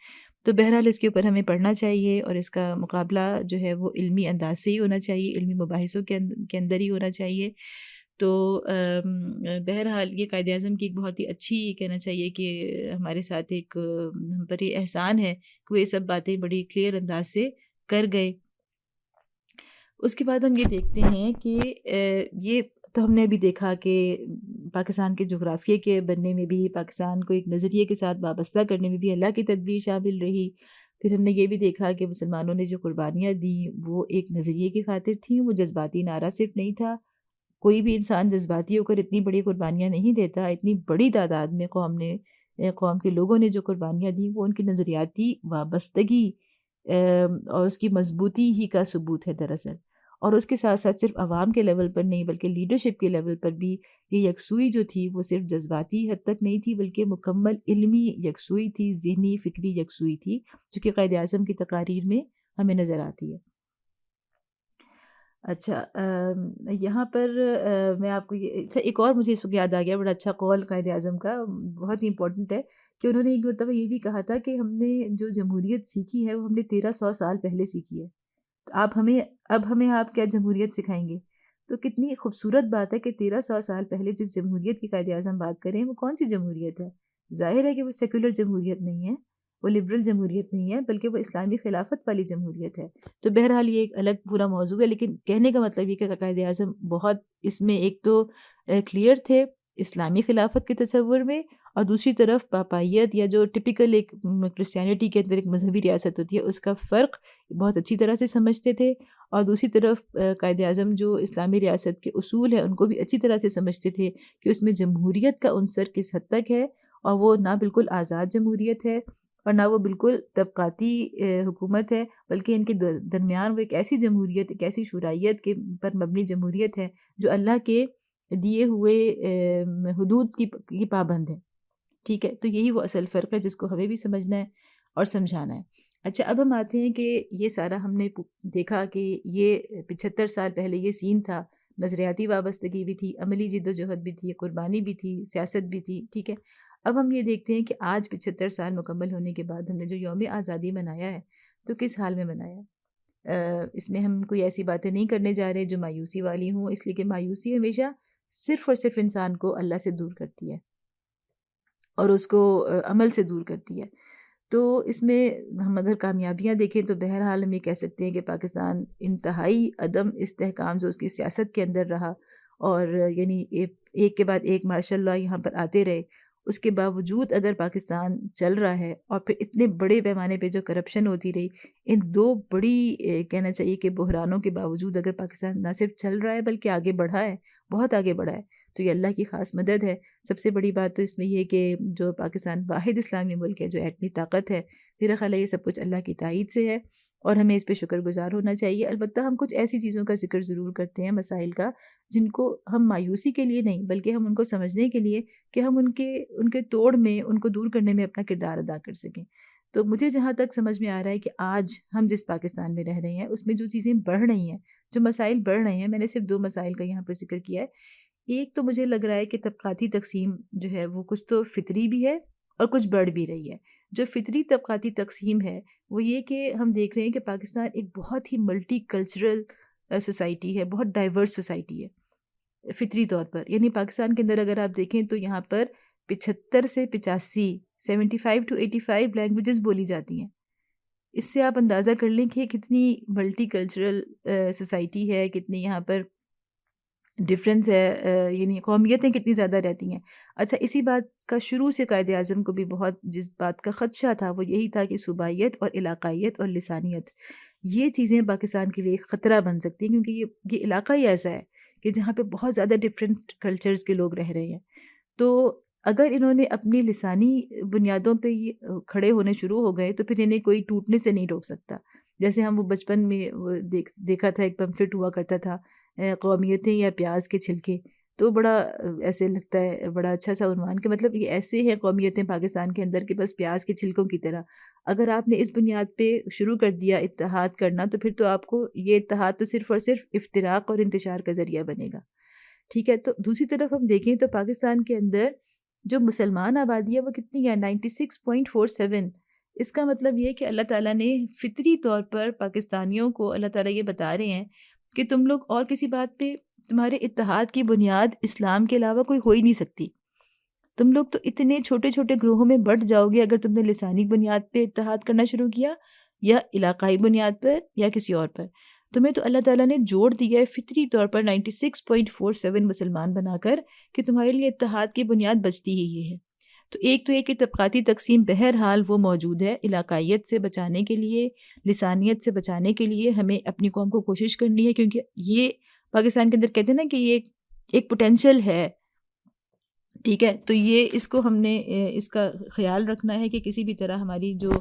Speaker 2: تو بہرحال اس کے اوپر ہمیں پڑھنا چاہیے، اور اس کا مقابلہ جو ہے وہ علمی انداز سے ہی ہونا چاہیے، علمی مباحثوں کے اندر ہی ہونا چاہیے۔ تو بہرحال یہ قائد اعظم کی ایک بہت ہی اچھی کہنا چاہیے کہ ہمارے ساتھ ایک ہم پر یہ احسان ہے کہ وہ یہ سب باتیں بڑی کلیئر انداز سے کر گئے۔ اس کے بعد ہم یہ دیکھتے ہیں کہ یہ تو ہم نے ابھی دیکھا کہ پاکستان کے جغرافیے کے بننے میں بھی، پاکستان کو ایک نظریے کے ساتھ وابستہ کرنے میں بھی اللہ کی تدبیر شامل رہی۔ پھر ہم نے یہ بھی دیکھا کہ مسلمانوں نے جو قربانیاں دیں وہ ایک نظریے کی خاطر تھیں، وہ جذباتی نعرہ صرف نہیں تھا۔ کوئی بھی انسان جذباتی ہو کر اتنی بڑی قربانیاں نہیں دیتا۔ اتنی بڑی تعداد میں قوم کے لوگوں نے جو قربانیاں دیں وہ ان کی نظریاتی وابستگی اور اس کی مضبوطی ہی کا ثبوت ہے دراصل۔ اور اس کے ساتھ ساتھ صرف عوام کے لیول پر نہیں بلکہ لیڈرشپ کے لیول پر بھی یہ یکسوئی جو تھی وہ صرف جذباتی حد تک نہیں تھی، بلکہ مکمل علمی یکسوئی تھی، ذہنی فکری یکسوئی تھی، جو کہ قائد اعظم کی تقاریر میں ہمیں نظر آتی ہے۔ اچھا، یہاں پر میں آپ کو اچھا ایک اور مجھے اس وقت یاد آ گیا، بڑا اچھا قول قائد اعظم کا، بہت ہی امپورٹنٹ ہے، کہ انہوں نے ایک مرتبہ یہ بھی کہا تھا کہ ہم نے جو جمہوریت سیکھی ہے وہ ہم نے 1300 سال پہلے سیکھی ہے، تو اب ہمیں آپ کیا جمہوریت سکھائیں گے؟ تو کتنی خوبصورت بات ہے کہ 1300 سال پہلے جس جمہوریت کی قائد اعظم بات کریں وہ کون سی جمہوریت ہے؟ ظاہر ہے کہ وہ سیکولر جمہوریت نہیں ہے، وہ لبرل جمہوریت نہیں ہے، بلکہ وہ اسلامی خلافت والی جمہوریت ہے۔ تو بہرحال یہ ایک الگ پورا موضوع ہے، لیکن کہنے کا مطلب یہ کہ قائد اعظم بہت اس میں ایک تو کلیئر تھے اسلامی خلافت کے تصور میں، اور دوسری طرف پاپائیت یا جو ٹپیکل ایک کرسچینٹی کے اندر ایک مذہبی ریاست ہوتی ہے اس کا فرق بہت اچھی طرح سے سمجھتے تھے، اور دوسری طرف قائد اعظم جو اسلامی ریاست کے اصول ہیں ان کو بھی اچھی طرح سے سمجھتے تھے کہ اس میں جمہوریت کا عنصر کس حد تک ہے، اور وہ نہ بالکل آزاد جمہوریت ہے اور نہ وہ بالکل طبقاتی حکومت ہے، بلکہ ان کے درمیان وہ ایک ایسی جمہوریت، ایک ایسی شورائیت کے پر مبنی جمہوریت ہے جو اللہ کے دیے ہوئے حدود کی پابند ہے۔ ٹھیک ہے، تو یہی وہ اصل فرق ہے جس کو ہمیں بھی سمجھنا ہے اور سمجھانا ہے۔ اچھا، اب ہم آتے ہیں کہ یہ سارا ہم نے دیکھا کہ یہ 75 سال پہلے یہ سین تھا، نظریاتی وابستگی بھی تھی، عملی جد و جہد بھی تھی، قربانی بھی تھی، سیاست بھی تھی۔ ٹھیک ہے، اب ہم یہ دیکھتے ہیں کہ آج 75 سال مکمل ہونے کے بعد ہم نے جو یوم آزادی منایا ہے تو کس حال میں منایا ہے؟ اس میں ہم کوئی ایسی باتیں نہیں کرنے جا رہے جو مایوسی والی ہوں، اس لیے کہ مایوسی ہمیشہ صرف اور صرف انسان کو اللہ سے دور کرتی ہے اور اس کو عمل سے دور کرتی ہے۔ تو اس میں ہم اگر کامیابیاں دیکھیں تو بہرحال ہم یہ کہہ سکتے ہیں کہ پاکستان انتہائی عدم استحکام جو اس کی سیاست کے اندر رہا، اور یعنی ایک کے بعد ایک ماشاء اللہ یہاں پر آتے رہے، اس کے باوجود اگر پاکستان چل رہا ہے، اور پھر اتنے بڑے پیمانے پہ جو کرپشن ہوتی رہی، ان دو بڑی کہنا چاہیے کہ بحرانوں کے باوجود اگر پاکستان نہ صرف چل رہا ہے بلکہ آگے بڑھا ہے، بہت آگے بڑھا ہے، تو یہ اللہ کی خاص مدد ہے۔ سب سے بڑی بات تو اس میں یہ کہ جو پاکستان واحد اسلامی ملک ہے، جو ایٹمی طاقت ہے، میرا خیال ہے یہ سب کچھ اللہ کی تائید سے ہے، اور ہمیں اس پہ شکر گزار ہونا چاہیے۔ البتہ ہم کچھ ایسی چیزوں کا ذکر ضرور کرتے ہیں، مسائل کا، جن کو ہم مایوسی کے لیے نہیں بلکہ ہم ان کو سمجھنے کے لیے کہ ہم ان کے توڑ میں، ان کو دور کرنے میں اپنا کردار ادا کر سکیں۔ تو مجھے جہاں تک سمجھ میں آ رہا ہے کہ آج ہم جس پاکستان میں رہ رہے ہیں اس میں جو چیزیں بڑھ رہی ہیں، جو مسائل بڑھ رہے ہیں، میں نے صرف 2 مسائل کا یہاں پر ذکر کیا ہے۔ ایک تو مجھے لگ رہا ہے کہ طبقاتی تقسیم جو ہے وہ کچھ تو فطری بھی ہے اور کچھ بڑھ بھی رہی ہے۔ جو فطری طبقاتی تقسیم ہے وہ یہ کہ ہم دیکھ رہے ہیں کہ پاکستان ایک بہت ہی ملٹی کلچرل سوسائٹی ہے، بہت ڈائیورس سوسائٹی ہے فطری طور پر۔ یعنی پاکستان کے اندر اگر آپ دیکھیں تو یہاں پر 75 سے 85 75 to 85 لینگویجز بولی جاتی ہیں۔ اس سے آپ اندازہ کر لیں کہ کتنی ملٹی کلچرل سوسائٹی ہے، کتنی یہاں پر ڈفرینس ہے، یعنی قومیتیں کتنی زیادہ رہتی ہیں۔ اچھا، اسی بات کا شروع سے قائد اعظم کو بھی بہت جس بات کا خدشہ تھا وہ یہی تھا کہ صوبائیت اور علاقائیت اور لسانیت یہ چیزیں پاکستان کے لیے ایک خطرہ بن سکتی ہیں، کیونکہ یہ علاقہ ہی ایسا ہے کہ جہاں پہ بہت زیادہ ڈفرینٹ کلچرز کے لوگ رہ رہے ہیں۔ تو اگر انہوں نے اپنی لسانی بنیادوں پہ یہ کھڑے ہونے شروع ہو گئے تو پھر انہیں کوئی ٹوٹنے سے نہیں روک سکتا۔ جیسے ہم وہ بچپن میں دیکھا تھا، ایک پمفلٹ ہوا کرتا تھا، قومیتیں یا پیاز کے چھلکے، تو بڑا ایسے لگتا ہے، بڑا اچھا سا عنوان کہ مطلب یہ ایسے ہیں قومیتیں پاکستان کے اندر کہ بس پیاز کے چھلکوں کی طرح۔ اگر آپ نے اس بنیاد پہ شروع کر دیا اتحاد کرنا تو پھر تو آپ کو یہ اتحاد تو صرف اور صرف افتراق اور انتشار کا ذریعہ بنے گا۔ ٹھیک ہے، تو دوسری طرف ہم دیکھیں تو پاکستان کے اندر جو مسلمان آبادی ہے وہ کتنی ہے، 96.47۔ اس کا مطلب یہ کہ اللہ تعالیٰ نے فطری طور پر پاکستانیوں کو اللہ تعالیٰ یہ بتا رہے ہیں کہ تم لوگ اور کسی بات پہ، تمہارے اتحاد کی بنیاد اسلام کے علاوہ کوئی ہو ہی نہیں سکتی۔ تم لوگ تو اتنے چھوٹے چھوٹے گروہوں میں بٹ جاؤ گے اگر تم نے لسانی بنیاد پہ اتحاد کرنا شروع کیا یا علاقائی بنیاد پر یا کسی اور پر۔ تمہیں تو اللہ تعالیٰ نے جوڑ دیا ہے فطری طور پر 96.47 مسلمان بنا کر کہ تمہارے لیے اتحاد کی بنیاد بچتی ہی یہ ہے۔ تو ایک یہ کہ طبقاتی تقسیم بہرحال وہ موجود ہے، علاقائیت سے بچانے کے لیے، لسانیت سے بچانے کے لیے ہمیں اپنی قوم کو کوشش کرنی ہے، کیونکہ یہ پاکستان کے اندر کہتے ہیں نا کہ یہ ایک پوٹینشل ہے۔ ٹھیک ہے، تو یہ اس کو ہم نے اس کا خیال رکھنا ہے کہ کسی بھی طرح ہماری جو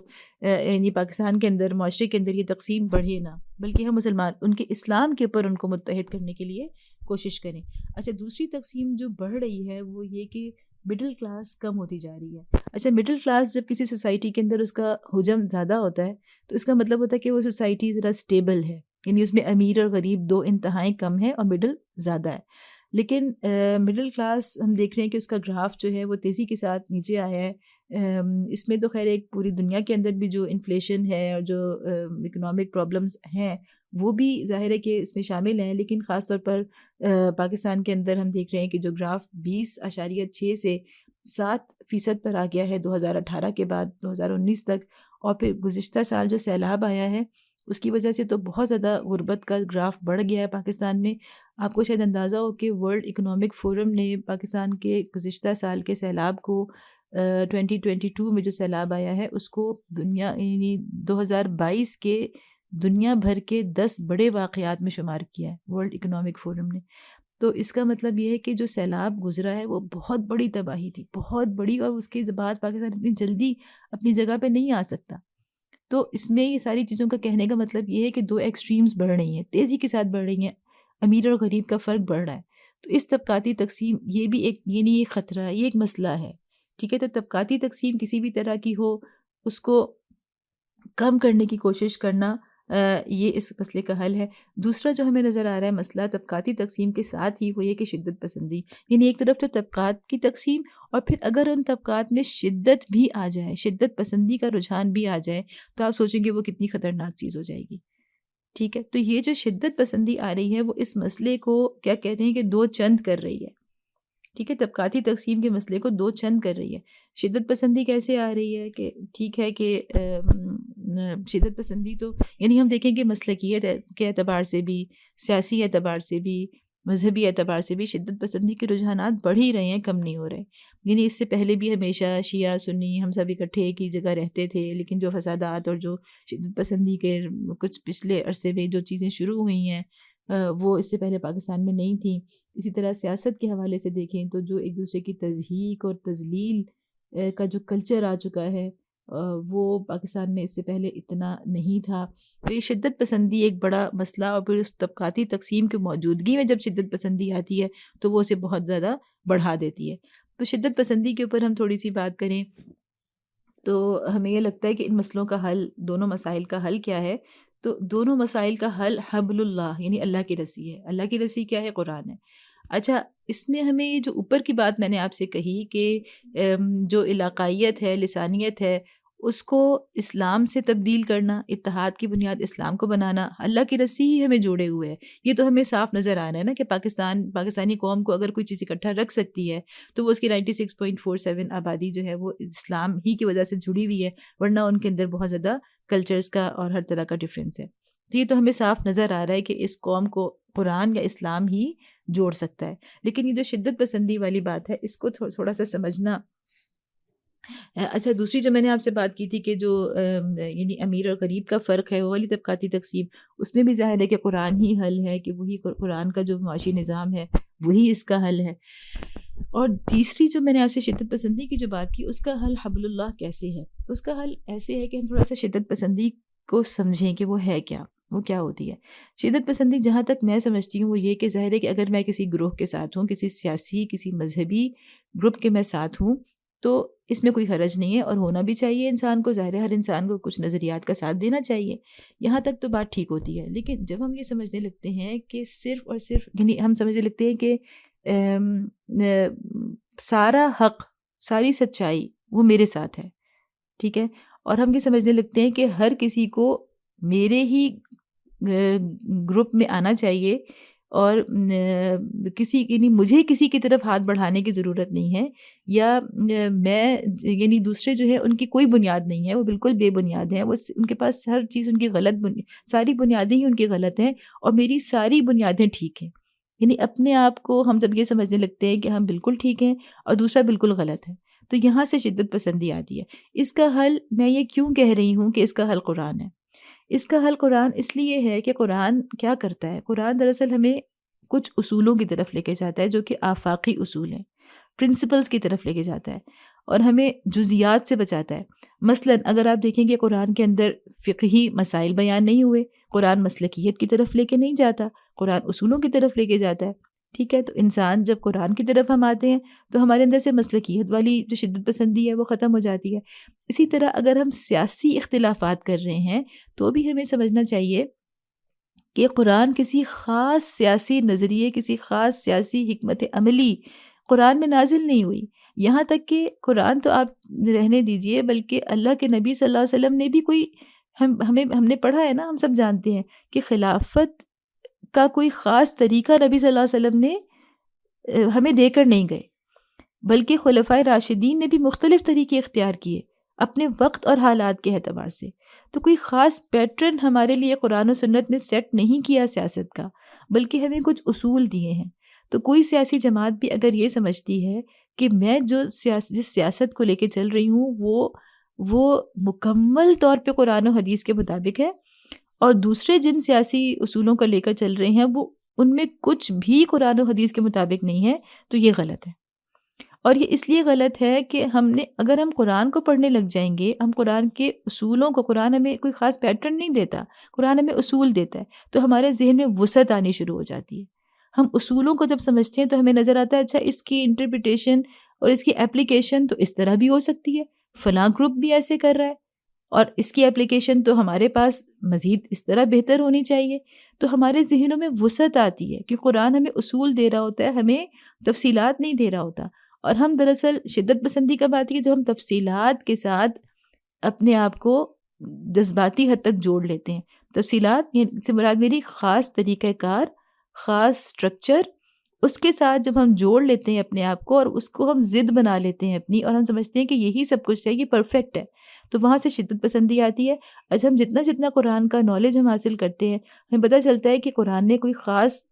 Speaker 2: یعنی پاکستان کے اندر، معاشرے کے اندر یہ تقسیم بڑھے نہ، بلکہ ہم مسلمان ان کے اسلام کے اوپر ان کو متحد کرنے کے لیے کوشش کریں۔ اچھا، دوسری تقسیم جو بڑھ رہی ہے وہ یہ کہ مڈل کلاس کم ہوتی جا رہی ہے۔ اچھا، مڈل کلاس جب کسی سوسائٹی کے اندر اس کا حجم زیادہ ہوتا ہے تو اس کا مطلب ہوتا ہے کہ وہ سوسائٹی ذرا سٹیبل ہے، یعنی اس میں امیر اور غریب دو انتہائیں کم ہیں اور مڈل زیادہ ہے۔ لیکن مڈل کلاس ہم دیکھ رہے ہیں کہ اس کا گراف جو ہے وہ تیزی کے ساتھ نیچے آیا ہے۔ اس میں تو خیر ایک پوری دنیا کے اندر بھی جو انفلیشن ہے اور جو اکنامک پرابلمز ہیں وہ بھی ظاہر ہے کہ اس میں شامل ہیں، لیکن خاص طور پر پاکستان کے اندر ہم دیکھ رہے ہیں کہ جو گراف 20.6 سے 7% پر آ گیا ہے 2018 کے بعد 2019 تک، اور پھر گزشتہ سال جو سیلاب آیا ہے اس کی وجہ سے تو بہت زیادہ غربت کا گراف بڑھ گیا ہے پاکستان میں۔ آپ کو شاید اندازہ ہو کہ ورلڈ اکنامک فورم نے پاکستان کے گزشتہ سال کے سیلاب کو 2022 میں جو سیلاب آیا ہے اس کو دنیا یعنی 2022 کے دنیا بھر کے 10 بڑے واقعات میں شمار کیا ہے ورلڈ اکنامک فورم نے۔ تو اس کا مطلب یہ ہے کہ جو سیلاب گزرا ہے وہ بہت بڑی تباہی تھی، بہت بڑی، اور اس کے بعد پاکستان اتنی جلدی اپنی جگہ پہ نہیں آ سکتا۔ تو اس میں یہ ساری چیزوں کا کہنے کا مطلب یہ ہے کہ دو ایکسٹریمز بڑھ رہی ہیں، تیزی کے ساتھ بڑھ رہی ہیں، امیر اور غریب کا فرق بڑھ رہا ہے۔ تو اس طبقاتی تقسیم یہ بھی ایک، یہ نہیں ایک خطرہ ہے، یہ ایک مسئلہ ہے۔ ٹھیک ہے، تو طبقاتی تقسیم کسی بھی طرح کی ہو اس کو کم کرنے کی کوشش کرنا یہ اس مسئلے کا حل ہے۔ دوسرا جو ہمیں نظر آ رہا ہے مسئلہ طبقاتی تقسیم کے ساتھ ہی وہ یہ کہ شدت پسندی، یعنی ایک طرف تو طبقات کی تقسیم، اور پھر اگر ان طبقات میں شدت بھی آ جائے، شدت پسندی کا رجحان بھی آ جائے تو آپ سوچیں گے وہ کتنی خطرناک چیز ہو جائے گی۔ ٹھیک ہے، تو یہ جو شدت پسندی آ رہی ہے وہ اس مسئلے کو کیا کہتے ہیں کہ دو چند کر رہی ہے۔ ٹھیک ہے، طبقاتی تقسیم کے مسئلے کو دو چند کر رہی ہے۔ شدت پسندی کیسے آ رہی ہے کہ ٹھیک ہے کہ شدت پسندی تو یعنی ہم دیکھیں کہ مسلکیت کے اعتبار سے بھی، سیاسی اعتبار سے بھی، مذہبی اعتبار سے بھی شدت پسندی کے رجحانات بڑھ ہی رہے ہیں، کم نہیں ہو رہے۔ یعنی اس سے پہلے بھی ہمیشہ شیعہ سنی ہم سب اکٹھے ایک ہی جگہ رہتے تھے، لیکن جو فسادات اور جو شدت پسندی کے کچھ پچھلے عرصے میں جو چیزیں شروع ہوئی ہیں وہ اس سے پہلے پاکستان میں نہیں تھیں۔ اسی طرح سیاست کے حوالے سے دیکھیں تو جو ایک دوسرے کی تضحیک اور تذلیل کا جو کلچر آ چکا ہے وہ پاکستان میں اس سے پہلے اتنا نہیں تھا۔ تو یہ شدت پسندی ایک بڑا مسئلہ، اور پھر اس طبقاتی تقسیم کی موجودگی میں جب شدت پسندی آتی ہے تو وہ اسے بہت زیادہ بڑھا دیتی ہے۔ تو شدت پسندی کے اوپر ہم تھوڑی سی بات کریں تو ہمیں یہ لگتا ہے کہ ان مسئلوں کا حل، دونوں مسائل کا حل کیا ہے؟ تو دونوں مسائل کا حل حبل اللہ یعنی اللہ کی رسی ہے۔ اللہ کی رسی کیا ہے؟ قرآن ہے۔ اچھا، اس میں ہمیں یہ جو اوپر کی بات میں نے آپ سے کہی کہ جو علاقائیت ہے، لسانیت ہے، اس کو اسلام سے تبدیل کرنا، اتحاد کی بنیاد اسلام کو بنانا، اللہ کی رسی ہی ہمیں جوڑے ہوئے ہے۔ یہ تو ہمیں صاف نظر آ رہا ہے نا کہ پاکستانی قوم کو اگر کوئی چیز اکٹھا رکھ سکتی ہے تو وہ اس کی 96.47 آبادی جو ہے وہ اسلام ہی کی وجہ سے جڑی ہوئی ہے، ورنہ ان کے اندر بہت زیادہ کلچرز کا اور ہر طرح کا ڈفرینس ہے۔ تو یہ تو ہمیں صاف نظر آ رہا ہے کہ اس قوم کو قرآن یا اسلام ہی جوڑ سکتا ہے۔ لیکن یہ جو شدت پسندی والی بات ہے اس کو تھوڑا سا سمجھنا۔ اچھا، دوسری جو میں نے آپ سے بات کی تھی کہ جو یعنی امیر اور غریب کا فرق ہے، وہ والی طبقاتی تقسیم، اس میں بھی ظاہر ہے کہ قرآن ہی حل ہے، کہ وہی قرآن کا جو معاشی نظام ہے وہی اس کا حل ہے۔ اور تیسری جو میں نے آپ سے شدت پسندی کی جو بات کی، اس کا حل حبل اللہ کیسے ہے؟ اس کا حل ایسے ہے کہ ہم تھوڑا سا شدت پسندی کو سمجھیں کہ وہ ہے کیا، وہ کیا ہوتی ہے۔ شدت پسندی جہاں تک میں سمجھتی ہوں وہ یہ کہ ظاہر ہے کہ اگر میں کسی گروہ کے ساتھ ہوں، کسی سیاسی، کسی مذہبی گروپ کے میں ساتھ ہوں، تو اس میں کوئی حرج نہیں ہے، اور ہونا بھی چاہیے انسان کو، ظاہر ہے ہر انسان کو کچھ نظریات کا ساتھ دینا چاہیے، یہاں تک تو بات ٹھیک ہوتی ہے۔ لیکن جب ہم یہ سمجھنے لگتے ہیں کہ صرف اور صرف، یعنی ہم سمجھنے لگتے ہیں کہ سارا حق، ساری سچائی وہ میرے ساتھ ہے، ٹھیک ہے، اور ہم یہ سمجھنے لگتے ہیں کہ ہر کسی کو میرے ہی گروپ میں آنا چاہیے، اور کسی یعنی مجھے کسی کی طرف ہاتھ بڑھانے کی ضرورت نہیں ہے، یا میں یعنی دوسرے جو ہے ان کی کوئی بنیاد نہیں ہے، وہ بالکل بے بنیاد ہیں، وہ ان کے پاس ہر چیز ان کی ساری بنیادیں ہی ان کی غلط ہیں، اور میری ساری بنیادیں ٹھیک ہیں۔ یعنی اپنے آپ کو ہم جب یہ سمجھنے لگتے ہیں کہ ہم بالکل ٹھیک ہیں اور دوسرا بالکل غلط ہے، تو یہاں سے شدت پسندی آتی ہے۔ اس کا حل میں یہ کیوں کہہ رہی ہوں کہ اس کا حل قرآن ہے؟ اس کا حل قرآن اس لیے ہے کہ قرآن کیا کرتا ہے؟ قرآن دراصل ہمیں کچھ اصولوں کی طرف لے کے جاتا ہے جو کہ آفاقی اصول ہیں، پرنسپلز کی طرف لے کے جاتا ہے، اور ہمیں جزیات سے بچاتا ہے۔ مثلاً اگر آپ دیکھیں کہ قرآن کے اندر فقہی مسائل بیان نہیں ہوئے، قرآن مسلکیت کی طرف لے کے نہیں جاتا، قرآن اصولوں کی طرف لے کے جاتا ہے، ٹھیک ہے۔ تو انسان جب قرآن کی طرف ہم آتے ہیں تو ہمارے اندر سے مسلکیت والی جو شدت پسندی ہے وہ ختم ہو جاتی ہے۔ اسی طرح اگر ہم سیاسی اختلافات کر رہے ہیں تو بھی ہمیں سمجھنا چاہیے کہ قرآن کسی خاص سیاسی نظریے، کسی خاص سیاسی حکمت عملی قرآن میں نازل نہیں ہوئی۔ یہاں تک کہ قرآن تو آپ رہنے دیجئے، بلکہ اللہ کے نبی صلی اللہ علیہ وسلم نے بھی کوئی ہم نے پڑھا ہے نا، ہم سب جانتے ہیں کہ خلافت کا کوئی خاص طریقہ نبی صلی اللہ علیہ وسلم نے ہمیں دے کر نہیں گئے، بلکہ خلفائے راشدین نے بھی مختلف طریقے اختیار کیے اپنے وقت اور حالات کے اعتبار سے۔ تو کوئی خاص پیٹرن ہمارے لیے قرآن و سنت نے سیٹ نہیں کیا سیاست کا، بلکہ ہمیں کچھ اصول دیے ہیں۔ تو کوئی سیاسی جماعت بھی اگر یہ سمجھتی ہے کہ میں جس سیاست کو لے کے چل رہی ہوں وہ مکمل طور پہ قرآن و حدیث کے مطابق ہے، اور دوسرے جن سیاسی اصولوں کو لے کر چل رہے ہیں وہ ان میں کچھ بھی قرآن و حدیث کے مطابق نہیں ہے، تو یہ غلط ہے۔ اور یہ اس لیے غلط ہے کہ اگر ہم قرآن کو پڑھنے لگ جائیں گے، ہم قرآن کے اصولوں کو، قرآن ہمیں کوئی خاص پیٹرن نہیں دیتا، قرآن ہمیں اصول دیتا ہے، تو ہمارے ذہن میں وسعت آنی شروع ہو جاتی ہے۔ ہم اصولوں کو جب سمجھتے ہیں تو ہمیں نظر آتا ہے اچھا اس کی انٹرپریٹیشن اور اس کی اپلیکیشن تو اس طرح بھی ہو سکتی ہے، فلاں گروپ بھی ایسے کر رہا ہے، اور اس کی اپلیکیشن تو ہمارے پاس مزید اس طرح بہتر ہونی چاہیے۔ تو ہمارے ذہنوں میں وسعت آتی ہے کہ قرآن ہمیں اصول دے رہا ہوتا ہے، ہمیں تفصیلات نہیں دے رہا ہوتا۔ اور ہم دراصل شدت پسندی کب آتی ہے؟ جب ہم تفصیلات کے ساتھ اپنے آپ کو جذباتی حد تک جوڑ لیتے ہیں۔ تفصیلات سے مراد میری خاص طریقہ کار، خاص سٹرکچر، اس کے ساتھ جب ہم جوڑ لیتے ہیں اپنے آپ کو، اور اس کو ہم ضد بنا لیتے ہیں اپنی، اور ہم سمجھتے ہیں کہ یہی سب کچھ ہے، یہ پرفیکٹ ہے، تو وہاں سے شدت پسندی آتی ہے۔ اچھا، ہم جتنا قرآن کا نالج ہم حاصل کرتے ہیں، ہمیں پتہ چلتا ہے کہ قرآن نے کوئی خاص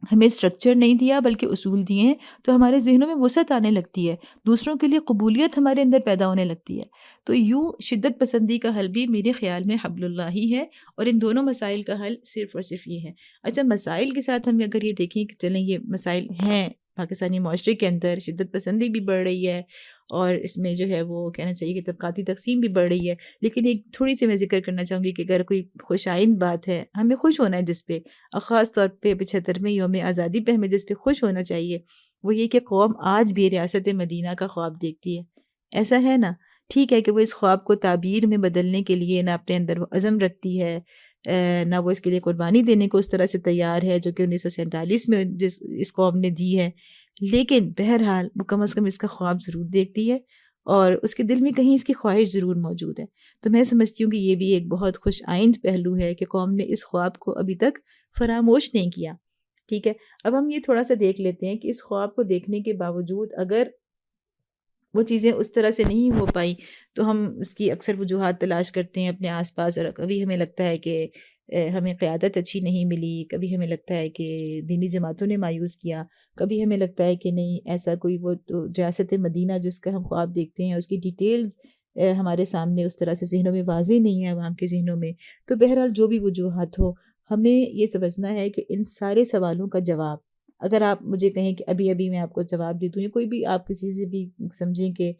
Speaker 2: ہمیں سٹرکچر نہیں دیا بلکہ اصول دیے ہیں، تو ہمارے ذہنوں میں وسعت آنے لگتی ہے، دوسروں کے لیے قبولیت ہمارے اندر پیدا ہونے لگتی ہے۔ تو یوں شدت پسندی کا حل بھی میرے خیال میں حبل اللہ ہی ہے، اور ان دونوں مسائل کا حل صرف اور صرف یہ ہے۔ اچھا، مسائل کے ساتھ ہم اگر یہ دیکھیں کہ چلیں یہ مسائل ہیں پاکستانی معاشرے کے اندر، شدت پسندی بھی بڑھ رہی ہے، اور اس میں جو ہے وہ کہنا چاہیے کہ طبقاتی تقسیم بھی بڑھ رہی ہے، لیکن ایک تھوڑی سی میں ذکر کرنا چاہوں گی کہ اگر کوئی خوش آئند بات ہے، ہمیں خوش ہونا ہے جس پہ، اور خاص طور پہ 75ویں یوم آزادی پہ ہمیں جس پہ خوش ہونا چاہیے، وہ یہ کہ قوم آج بھی ریاست مدینہ کا خواب دیکھتی ہے۔ ایسا ہے نا، ٹھیک ہے کہ وہ اس خواب کو تعبیر میں بدلنے کے لیے نہ اپنے اندر وہ عزم رکھتی ہے، نہ وہ اس کے لیے قربانی دینے کو اس طرح سے تیار ہے جو کہ 1947 میں اس قوم نے دی ہے، لیکن بہرحال وہ کم از کم اس کا خواب ضرور دیکھتی ہے اور اس کے دل میں کہیں اس کی خواہش ضرور موجود ہے۔ تو میں سمجھتی ہوں کہ یہ بھی ایک بہت خوش آئند پہلو ہے کہ قوم نے اس خواب کو ابھی تک فراموش نہیں کیا۔ ٹھیک ہے، اب ہم یہ تھوڑا سا دیکھ لیتے ہیں کہ اس خواب کو دیکھنے کے باوجود اگر وہ چیزیں اس طرح سے نہیں ہو پائیں تو ہم اس کی اکثر وجوہات تلاش کرتے ہیں اپنے آس پاس، اور کبھی ہمیں لگتا ہے کہ ہمیں قیادت اچھی نہیں ملی، کبھی ہمیں لگتا ہے کہ دینی جماعتوں نے مایوس کیا، کبھی ہمیں لگتا ہے کہ نہیں ایسا کوئی وہ تو ریاست مدینہ جس کا ہم خواب دیکھتے ہیں اس کی ڈیٹیلز ہمارے سامنے اس طرح سے ذہنوں میں واضح نہیں ہے عوام کے ذہنوں میں۔ تو بہرحال جو بھی وجوہات ہو، ہمیں یہ سمجھنا ہے کہ ان سارے سوالوں کا جواب، اگر آپ مجھے کہیں کہ ابھی میں آپ کو جواب دے دوں یا کوئی بھی آپ کسی سے بھی سمجھیں کہ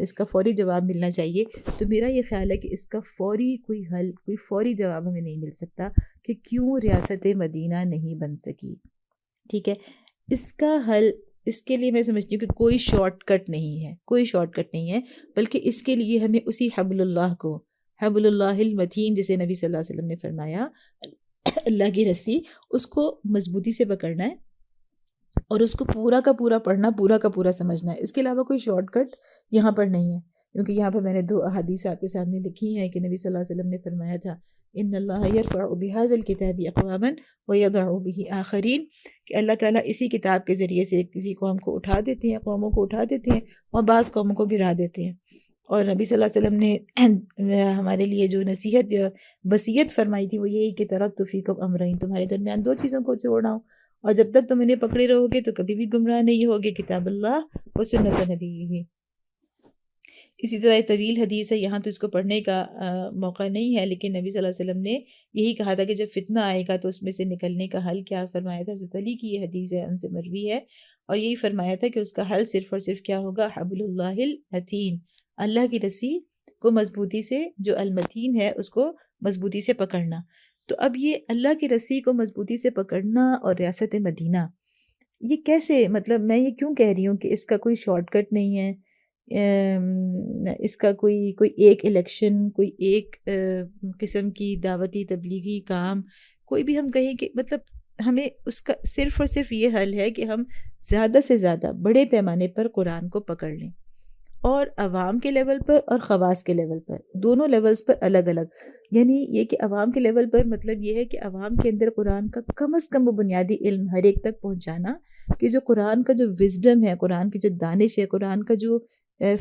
Speaker 2: اس کا فوری جواب ملنا چاہیے، تو میرا یہ خیال ہے کہ اس کا فوری کوئی حل، کوئی فوری جواب ہمیں نہیں مل سکتا کہ کیوں ریاست مدینہ نہیں بن سکی۔ ٹھیک ہے، اس کا حل، اس کے لیے میں سمجھتی ہوں کہ کوئی شارٹ کٹ نہیں ہے، کوئی شارٹ کٹ نہیں ہے، بلکہ اس کے لیے ہمیں اسی حبل اللہ کو، حبل اللہ المتین جسے نبی صلی اللہ علیہ وسلم نے فرمایا، اللہ کی رسی، اس کو مضبوطی سے پکڑنا ہے اور اس کو پورا کا پورا پڑھنا، پورا کا پورا سمجھنا ہے۔ اس کے علاوہ کوئی شارٹ کٹ یہاں پر نہیں ہے، کیونکہ یہاں پر میں نے 2 احادیث آپ کے سامنے لکھی ہیں کہ نبی صلی اللہ علیہ وسلم نے فرمایا تھا ان اللہ یرفع بهذا الکتاب اقواما ویضع به آخرین، کہ اللہ تعالیٰ اسی کتاب کے ذریعے سے کسی قوم کو اٹھا دیتے ہیں، قوموں کو اٹھا دیتے ہیں اور بعض قوموں کو گرا دیتے ہیں۔ اور نبی صلی اللہ علیہ وسلم نے ہمارے لیے جو نصیحت یا وصیت فرمائی تھی وہ یہی کہ ترکت فیکم امرین، تمہارے درمیان 2 چیزوں کو چھوڑ رہا ہوں اور جب تک تم انہیں پکڑے رہو گے تو کبھی بھی گمراہ نہیں ہوگے، کتاب اللہ و سنت نبی۔ اسی طرح ایک طویل حدیث ہے، یہاں تو اس کو پڑھنے کا موقع نہیں ہے، لیکن نبی صلی اللہ علیہ وسلم نے یہی کہا تھا کہ جب فتنہ آئے گا تو اس میں سے نکلنے کا حل کیا فرمایا تھا۔ حضرت علی کی یہ حدیث ہے، ان سے مروی ہے، اور یہی فرمایا تھا کہ اس کا حل صرف اور صرف کیا ہوگا، حبل اللہ المتین، اللہ کی رسی کو مضبوطی سے، جو المتین ہے اس کو مضبوطی سے پکڑنا۔ تو اب یہ اللہ کی رسی کو مضبوطی سے پکڑنا اور ریاست مدینہ، یہ کیسے، مطلب میں یہ کیوں کہہ رہی ہوں کہ اس کا کوئی شارٹ کٹ نہیں ہے، اس کا کوئی ایک الیکشن، کوئی ایک قسم کی دعوتی تبلیغی کام، کوئی بھی ہم کہیں کہ مطلب ہمیں اس کا صرف اور صرف یہ حل ہے کہ ہم زیادہ سے زیادہ بڑے پیمانے پر قرآن کو پکڑ لیں، اور عوام کے لیول پر اور خواص کے لیول پر، دونوں لیولز پر الگ الگ۔ یعنی یہ کہ عوام کے لیول پر مطلب یہ ہے کہ عوام کے اندر قرآن کا کم از کم وہ بنیادی علم ہر ایک تک پہنچانا، کہ جو قرآن کا جو وزڈم ہے، قرآن کی جو دانش ہے، قرآن کا جو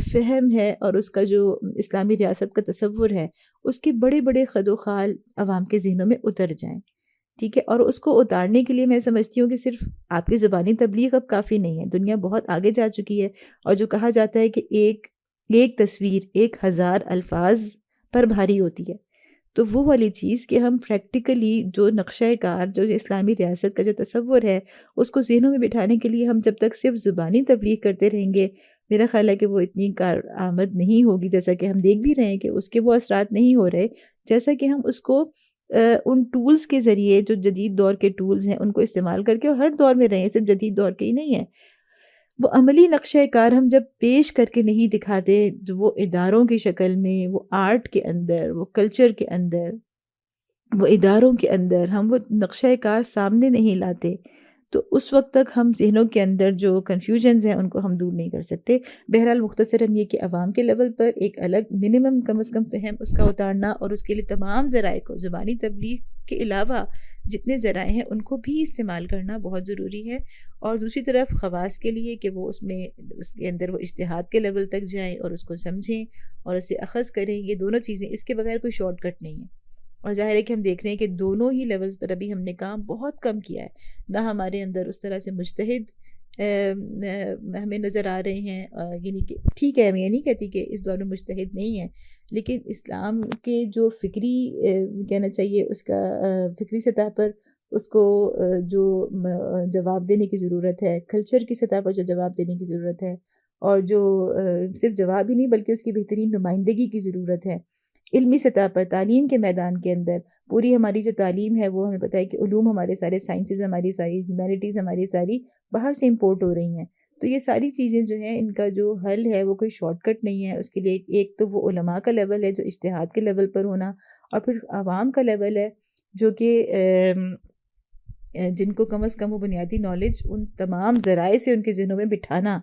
Speaker 2: فہم ہے اور اس کا جو اسلامی ریاست کا تصور ہے، اس کے بڑے بڑے خد و خال عوام کے ذہنوں میں اتر جائیں۔ ٹھیک ہے، اور اس کو اتارنے کے لیے میں سمجھتی ہوں کہ صرف آپ کی زبانی تبلیغ اب کافی نہیں ہے، دنیا بہت آگے جا چکی ہے، اور جو کہا جاتا ہے کہ ایک تصویر 1000 الفاظ پر بھاری ہوتی ہے، تو وہ والی چیز کہ ہم پریکٹیکلی جو نقشہ کار، جو اسلامی ریاست کا جو تصور ہے، اس کو ذہنوں میں بٹھانے کے لیے ہم جب تک صرف زبانی تبلیغ کرتے رہیں گے، میرا خیال ہے کہ وہ اتنی کارآمد نہیں ہوگی، جیسا کہ ہم دیکھ بھی رہے ہیں کہ اس کے وہ اثرات نہیں ہو رہے، جیسا کہ ہم اس کو ان ٹولز کے ذریعے، جو جدید دور کے ٹولز ہیں ان کو استعمال کر کے، اور ہر دور میں رہیں، صرف جدید دور کے ہی نہیں ہیں، وہ عملی نقشہ کار ہم جب پیش کر کے نہیں دکھاتے، جو وہ اداروں کی شکل میں، وہ آرٹ کے اندر، وہ کلچر کے اندر، وہ اداروں کے اندر ہم وہ نقشہ کار سامنے نہیں لاتے، تو اس وقت تک ہم ذہنوں کے اندر جو کنفیوژنز ہیں ان کو ہم دور نہیں کر سکتے۔ بہرحال مختصراً یہ کہ عوام کے لیول پر ایک الگ منیمم کم از کم فہم اس کا اتارنا، اور اس کے لیے تمام ذرائع کو، زبانی تبلیغ کے علاوہ جتنے ذرائع ہیں ان کو بھی استعمال کرنا بہت ضروری ہے، اور دوسری طرف خواص کے لیے کہ وہ اس کے اندر وہ اجتہاد کے لیول تک جائیں اور اس کو سمجھیں اور اسے اخذ کریں، یہ دونوں چیزیں، اس کے بغیر کوئی شارٹ کٹ نہیں ہے۔ اور ظاہر ہے کہ ہم دیکھ رہے ہیں کہ دونوں ہی لیولز پر ابھی ہم نے کام بہت کم کیا ہے، نہ ہمارے اندر اس طرح سے مجتہد ہمیں نظر آ رہے ہیں، یعنی کہ ٹھیک ہے، میں یہ نہیں کہتی کہ اس دور میں مجتہد نہیں ہے، لیکن اسلام کے جو فکری کہنا چاہیے، اس کا فکری سطح پر اس کو جو جواب دینے کی ضرورت ہے، کلچر کی سطح پر جو جواب دینے کی ضرورت ہے، اور جو صرف جواب ہی نہیں بلکہ اس کی بہترین نمائندگی کی ضرورت ہے، علمی سطح پر، تعلیم کے میدان کے اندر پوری ہماری جو تعلیم ہے، وہ ہمیں پتہ ہے کہ علوم ہمارے سارے، سائنسز ہماری ساری، ہیومینٹیز ہماری ساری باہر سے امپورٹ ہو رہی ہیں، تو یہ ساری چیزیں جو ہیں ان کا جو حل ہے وہ کوئی شارٹ کٹ نہیں ہے. اس کے لیے ایک تو وہ علماء کا لیول ہے جو اجتہاد کے لیول پر ہونا، اور پھر عوام کا لیول ہے جو کہ جن کو کم از کم وہ بنیادی نالج ان تمام ذرائع سے ان کے ذہنوں میں بٹھانا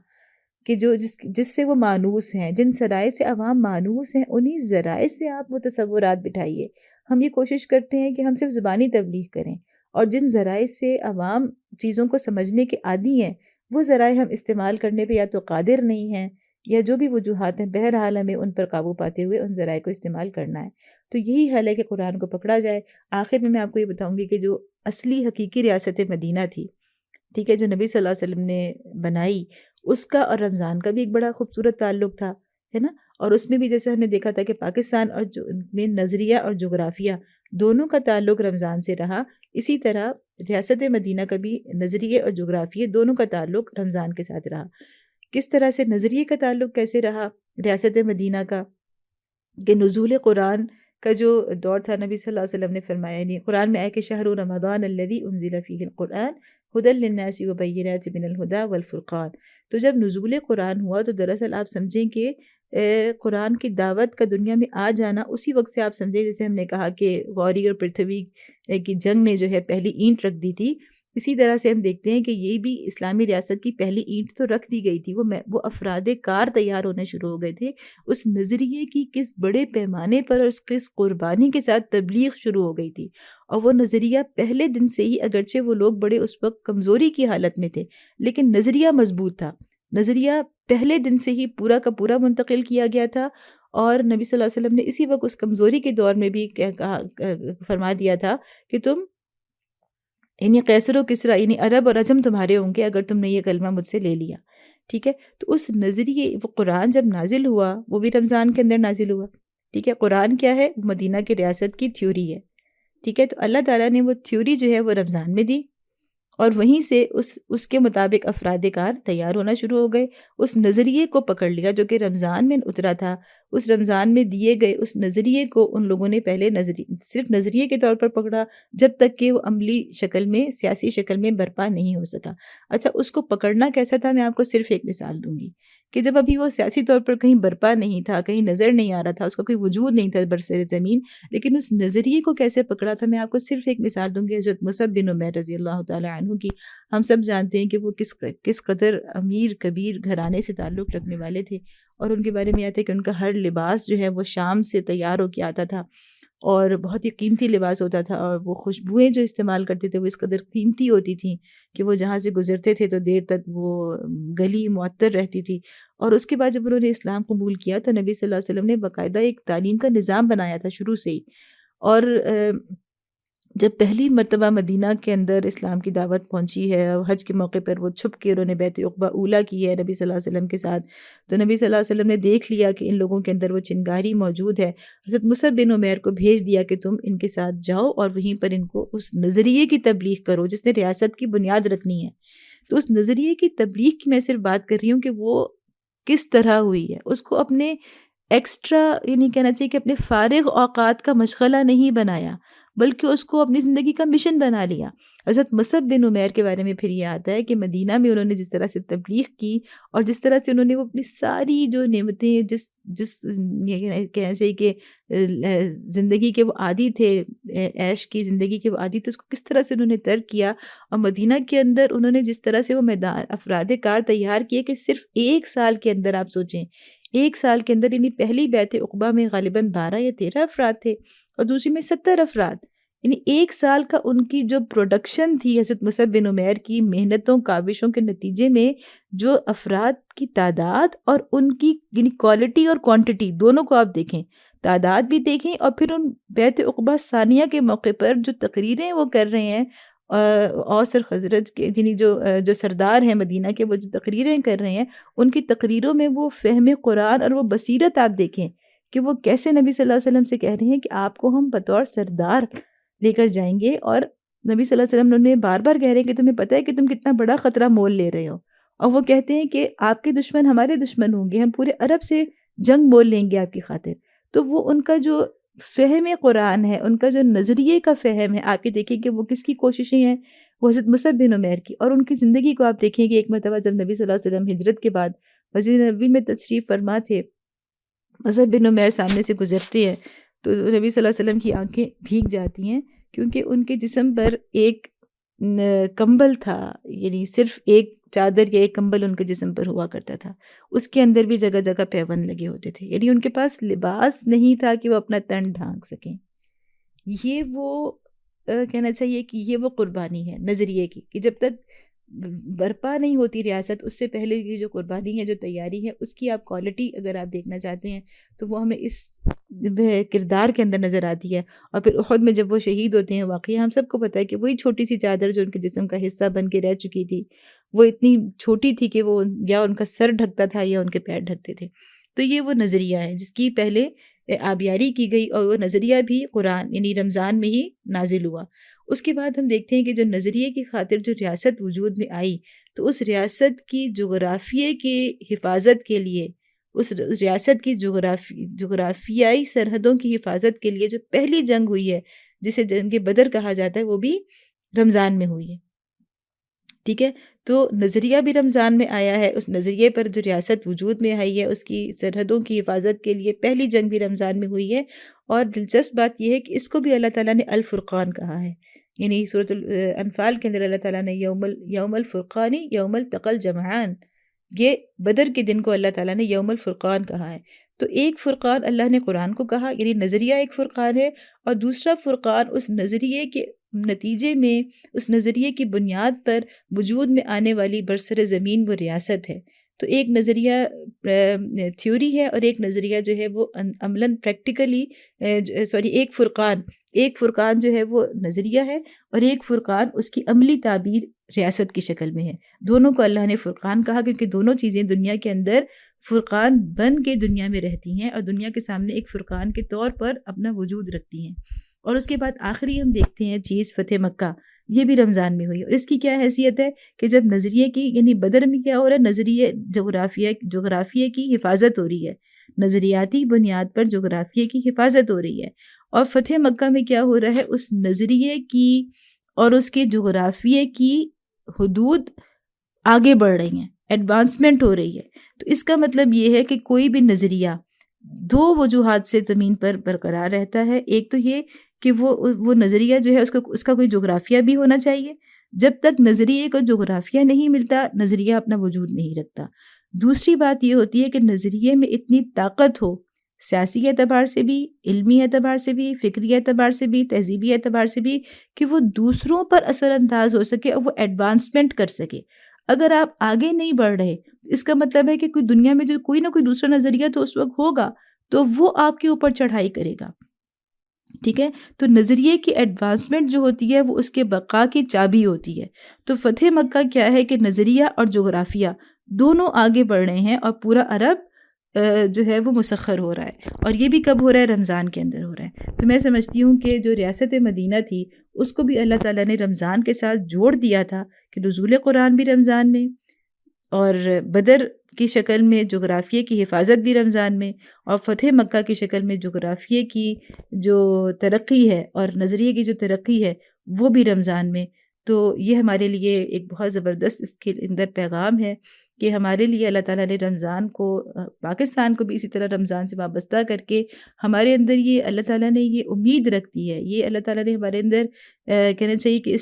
Speaker 2: کہ جو جس سے وہ مانوس ہیں، جن ذرائع سے عوام مانوس ہیں انہی ذرائع سے آپ وہ تصورات بٹھائیے. ہم یہ کوشش کرتے ہیں کہ ہم صرف زبانی تبلیغ کریں، اور جن ذرائع سے عوام چیزوں کو سمجھنے کے عادی ہیں وہ ذرائع ہم استعمال کرنے پہ یا تو قادر نہیں ہیں، یا جو بھی وجوہات ہیں بہرحال ہمیں ان پر قابو پاتے ہوئے ان ذرائع کو استعمال کرنا ہے. تو یہی حل ہے کہ قرآن کو پکڑا جائے. آخر میں آپ کو یہ بتاؤں گی کہ جو اصلی حقیقی ریاست مدینہ تھی، ٹھیک ہے، جو نبی صلی اللہ علیہ وسلم نے بنائی، اس کا اور رمضان کا بھی ایک بڑا خوبصورت تعلق تھا، ہے نا. اور اس میں بھی جیسے ہم نے دیکھا تھا کہ پاکستان اور جو میں نظریہ اور جغرافیہ دونوں کا تعلق رمضان سے رہا، اسی طرح ریاست مدینہ کا بھی نظریے اور جغرافیہ دونوں کا تعلق رمضان کے ساتھ رہا. کس طرح سے نظریے کا تعلق کیسے رہا ریاست مدینہ کا، کہ نزول قرآن کا جو دور تھا، نبی صلی اللہ علیہ وسلم نے فرمایا، یعنی قرآن میں آیا کہ شہر رمضان الذی انزل فیہ القرآن ھدی للناس وبینات من الہدی والفرقان. تو جب نزول قرآن ہوا تو دراصل آپ سمجھیں کہ قرآن کی دعوت کا دنیا میں آ جانا اسی وقت سے آپ سمجھیں، جیسے ہم نے کہا کہ غوری اور پرتھوی کی جنگ نے جو ہے پہلی اینٹ رکھ دی تھی، اسی طرح سے ہم دیکھتے ہیں کہ یہ بھی اسلامی ریاست کی پہلی اینٹ تو رکھ دی گئی تھی. وہ افراد کار تیار ہونے شروع ہو گئے تھے. اس نظریے کی کس بڑے پیمانے پر اور کس قربانی کے ساتھ تبلیغ شروع ہو گئی تھی. اور وہ نظریہ پہلے دن سے ہی، اگرچہ وہ لوگ بڑے اس وقت کمزوری کی حالت میں تھے، لیکن نظریہ مضبوط تھا. نظریہ پہلے دن سے ہی پورا کا پورا منتقل کیا گیا تھا. اور نبی صلی اللہ علیہ وسلم نے اسی وقت اس کمزوری کے دور میں بھی فرما دیا تھا کہ تم یعنی قیصر و کسریٰ یعنی عرب اور عجم تمہارے ہوں گے اگر تم نے یہ کلمہ مجھ سے لے لیا. ٹھیک ہے، تو اس نظریے وہ قرآن جب نازل ہوا وہ بھی رمضان کے اندر نازل ہوا. ٹھیک ہے، قرآن کیا ہے؟ مدینہ کی ریاست کی تھیوری ہے. ٹھیک ہے، تو اللہ تعالیٰ نے وہ تھیوری جو ہے وہ رمضان میں دی، اور وہیں سے اس کے مطابق افراد کار تیار ہونا شروع ہو گئے. اس نظریے کو پکڑ لیا جو کہ رمضان میں اترا تھا. اس رمضان میں دیے گئے اس نظریے کو ان لوگوں نے پہلے صرف نظریے کے طور پر پکڑا، جب تک کہ وہ عملی شکل میں، سیاسی شکل میں برپا نہیں ہو سکا. اچھا، اس کو پکڑنا کیسا تھا؟ میں آپ کو صرف ایک مثال دوں گی کہ جب ابھی وہ سیاسی طور پر کہیں برپا نہیں تھا، کہیں نظر نہیں آ رہا تھا، اس کا کوئی وجود نہیں تھا برسر زمین، لیکن اس نظریے کو کیسے پکڑا تھا، میں آپ کو صرف ایک مثال دوں گی. حضرت مصعب بن عمیر رضی اللہ تعالیٰ عنہ کی. ہم سب جانتے ہیں کہ وہ کس قدر امیر کبیر گھرانے سے تعلق رکھنے والے تھے، اور ان کے بارے میں آتا ہے کہ ان کا ہر لباس جو ہے وہ شام سے تیار ہو کے آتا تھا، اور بہت ہی قیمتی لباس ہوتا تھا، اور وہ خوشبوئیں جو استعمال کرتے تھے وہ اس قدر قیمتی ہوتی تھیں کہ وہ جہاں سے گزرتے تھے تو دیر تک وہ گلی معطر رہتی تھی. اور اس کے بعد جب انہوں نے اسلام قبول کیا تو نبی صلی اللہ علیہ وسلم نے باقاعدہ ایک تعلیم کا نظام بنایا تھا شروع سے ہی. اور جب پہلی مرتبہ مدینہ کے اندر اسلام کی دعوت پہنچی ہے، حج کے موقع پر وہ چھپ کے انہوں نے بیعت عقبہ اولیٰ کی ہے نبی صلی اللہ علیہ وسلم کے ساتھ، تو نبی صلی اللہ علیہ وسلم نے دیکھ لیا کہ ان لوگوں کے اندر وہ چنگاری موجود ہے. حضرت مصعب بن عمیر کو بھیج دیا کہ تم ان کے ساتھ جاؤ اور وہیں پر ان کو اس نظریے کی تبلیغ کرو جس نے ریاست کی بنیاد رکھنی ہے. تو اس نظریے کی تبلیغ کی میں صرف بات کر رہی ہوں کہ وہ کس طرح ہوئی ہے. اس کو اپنے ایکسٹرا یعنی کہنا چاہیے کہ اپنے فارغ اوقات کا مشغلہ نہیں بنایا، بلکہ اس کو اپنی زندگی کا مشن بنا لیا. حضرت مصعب بن عمیر کے بارے میں پھر یہ آتا ہے کہ مدینہ میں انہوں نے جس طرح سے تبلیغ کی اور جس طرح سے انہوں نے وہ اپنی ساری جو نعمتیں جس کہنا چاہیے کہ زندگی کے وہ عادی تھے، عیش کی زندگی کے وہ عادی تھے، اس کو کس طرح سے انہوں نے ترک کیا. اور مدینہ کے اندر انہوں نے جس طرح سے وہ میدان افراد کار تیار کیے کہ صرف ایک سال کے اندر آپ سوچیں، ایک سال کے اندر یعنی پہلی بیعت عقبہ میں غالباً 12 یا 13 افراد تھے اور دوسری میں 70 افراد، یعنی ایک سال کا ان کی جو پروڈکشن تھی حضرت مصعب بن عمیر کی محنتوں کاوشوں کے نتیجے میں جو افراد کی تعداد اور ان کی یعنی کوالٹی اور کوانٹٹی دونوں کو آپ دیکھیں، تعداد بھی دیکھیں اور پھر ان بیعت عقبہ ثانیہ کے موقع پر جو تقریریں وہ کر رہے ہیں، اوس اور خزرج کے یعنی جو سردار ہیں مدینہ کے، وہ جو تقریریں کر رہے ہیں ان کی تقریروں میں وہ فہم قرآن اور وہ بصیرت آپ دیکھیں کہ وہ کیسے نبی صلی اللہ علیہ وسلم سے کہہ رہے ہیں کہ آپ کو ہم بطور سردار لے کر جائیں گے. اور نبی صلی اللہ علیہ وسلم نے بار بار کہہ رہے ہیں کہ تمہیں پتہ ہے کہ تم کتنا بڑا خطرہ مول لے رہے ہو، اور وہ کہتے ہیں کہ آپ کے دشمن ہمارے دشمن ہوں گے، ہم پورے عرب سے جنگ مول لیں گے آپ کی خاطر. تو وہ ان کا جو فہم قرآن ہے، ان کا جو نظریے کا فہم ہے، آپ یہ دیکھیں کہ وہ کس کی کوششیں ہیں، وہ حضرت مصعب بن عمیر کی، اور ان کی زندگی کو آپ دیکھیں کہ ایک مرتبہ جب نبی صلی اللہ علیہ وسلم ہجرت کے بعد مسجد نبوی میں تشریف فرما تھے، مصعب بن عمیر سامنے سے گزرتے ہیں تو نبی صلی اللہ علیہ وسلم کی آنکھیں بھیگ جاتی ہیں، کیونکہ ان کے جسم پر ایک کمبل تھا، یعنی صرف ایک چادر یا ایک کمبل ان کے جسم پر ہوا کرتا تھا، اس کے اندر بھی جگہ جگہ پیوند لگے ہوتے تھے، یعنی ان کے پاس لباس نہیں تھا کہ وہ اپنا تن ڈھانک سکیں۔ یہ وہ کہنا چاہیے کہ یہ وہ قربانی ہے نظریے کی، کہ جب تک برپا نہیں ہوتی ریاست، اس سے پہلے کی جو قربانی ہے، جو تیاری ہے، اس کی آپ کوالٹی اگر آپ دیکھنا چاہتے ہیں تو وہ ہمیں اس کردار کے اندر نظر آتی ہے۔ اور پھر احد میں جب وہ شہید ہوتے ہیں، واقعی ہم سب کو پتہ ہے کہ وہی چھوٹی سی چادر جو ان کے جسم کا حصہ بن کے رہ چکی تھی، وہ اتنی چھوٹی تھی کہ وہ یا ان کا سر ڈھکتا تھا یا ان کے پیر ڈھکتے تھے۔ تو یہ وہ نظریہ ہے جس کی پہلے آبیاری کی گئی، اور وہ نظریہ بھی قرآن یعنی رمضان میں ہی نازل ہوا۔ اس کے بعد ہم دیکھتے ہیں کہ جو نظریے کی خاطر جو ریاست وجود میں آئی، تو اس ریاست کی جغرافیے کی حفاظت کے لیے، اس ریاست کی جغرافیائی سرحدوں کی حفاظت کے لیے جو پہلی جنگ ہوئی ہے، جسے جنگ بدر کہا جاتا ہے، وہ بھی رمضان میں ہوئی ہے۔ ٹھیک ہے، تو نظریہ بھی رمضان میں آیا ہے، اس نظریے پر جو ریاست وجود میں آئی ہے، اس کی سرحدوں کی حفاظت کے لیے پہلی جنگ بھی رمضان میں ہوئی ہے۔ اور دلچسپ بات یہ ہے کہ اس کو بھی اللہ تعالیٰ نے الفرقان کہا ہے، یعنی سورۃ الانفال کے اندر اللہ تعالیٰ نے یوم الفرقان یوم التقى الجمعان، یہ بدر کے دن کو اللہ تعالیٰ نے یوم الفرقان کہا ہے۔ تو ایک فرقان اللہ نے قرآن کو کہا، یعنی نظریہ ایک فرقان ہے، اور دوسرا فرقان اس نظریے کے نتیجے میں، اس نظریے کی بنیاد پر وجود میں آنے والی برسر زمین وہ ریاست ہے۔ تو ایک نظریہ تھیوری ہے، اور ایک نظریہ جو ہے وہ عملاً پریکٹیکلی ایک فرقان جو ہے وہ نظریہ ہے، اور ایک فرقان اس کی عملی تعبیر ریاست کی شکل میں ہے۔ دونوں کو اللہ نے فرقان کہا کیونکہ دونوں چیزیں دنیا کے اندر فرقان بن کے دنیا میں رہتی ہیں، اور دنیا کے سامنے ایک فرقان کے طور پر اپنا وجود رکھتی ہیں۔ اور اس کے بعد آخری ہم دیکھتے ہیں چیز فتح مکہ، یہ بھی رمضان میں ہوئی، اور اس کی کیا حیثیت ہے کہ جب نظریے کی یعنی بدر میں کیا ہو رہا ہے، نظریے جغرافیے کی حفاظت ہو رہی ہے، نظریاتی بنیاد پر جغرافیے کی حفاظت ہو رہی ہے، اور فتح مکہ میں کیا ہو رہا ہے، اس نظریے کی اور اس کے جغرافیے کی حدود آگے بڑھ رہی ہیں، ایڈوانسمنٹ ہو رہی ہے۔ تو اس کا مطلب یہ ہے کہ کوئی بھی نظریہ دو وجوہات سے زمین پر برقرار رہتا ہے۔ ایک تو یہ کہ وہ نظریہ جو ہے اس کا کوئی جغرافیہ بھی ہونا چاہیے، جب تک نظریے کو جغرافیہ نہیں ملتا، نظریہ اپنا وجود نہیں رکھتا۔ دوسری بات یہ ہوتی ہے کہ نظریے میں اتنی طاقت ہو، سیاسی اعتبار سے بھی، علمی اعتبار سے بھی، فکری اعتبار سے بھی، تہذیبی اعتبار سے بھی، کہ وہ دوسروں پر اثر انداز ہو سکے اور وہ ایڈوانسمنٹ کر سکے۔ اگر آپ آگے نہیں بڑھ رہے، اس کا مطلب ہے کہ کوئی دنیا میں جو کوئی نہ کوئی دوسرا نظریہ تو اس وقت ہوگا، تو وہ آپ کے اوپر چڑھائی کرے گا۔ ٹھیک ہے، تو نظریے کی ایڈوانسمنٹ جو ہوتی ہے وہ اس کے بقا کی چابی ہوتی ہے۔ تو فتح مکہ کیا ہے کہ نظریہ اور جغرافیہ دونوں آگے بڑھ رہے ہیں، اور پورا عرب جو ہے وہ مسخر ہو رہا ہے، اور یہ بھی کب ہو رہا ہے؟ رمضان کے اندر ہو رہا ہے۔ تو میں سمجھتی ہوں کہ جو ریاست مدینہ تھی اس کو بھی اللہ تعالیٰ نے رمضان کے ساتھ جوڑ دیا تھا، کہ نزول قرآن بھی رمضان میں، اور بدر کی شکل میں جغرافیے کی حفاظت بھی رمضان میں، اور فتح مکہ کی شکل میں جغرافیے کی جو ترقی ہے اور نظریے کی جو ترقی ہے وہ بھی رمضان میں۔ تو یہ ہمارے لیے ایک بہت زبردست اس کے اندر پیغام ہے کہ ہمارے لیے اللہ تعالیٰ نے رمضان کو، پاکستان کو بھی اسی طرح رمضان سے وابستہ کر کے ہمارے اندر یہ اللہ تعالیٰ نے یہ امید رکھ دی ہے، یہ اللہ تعالیٰ نے ہمارے اندر کہنا چاہیے کہ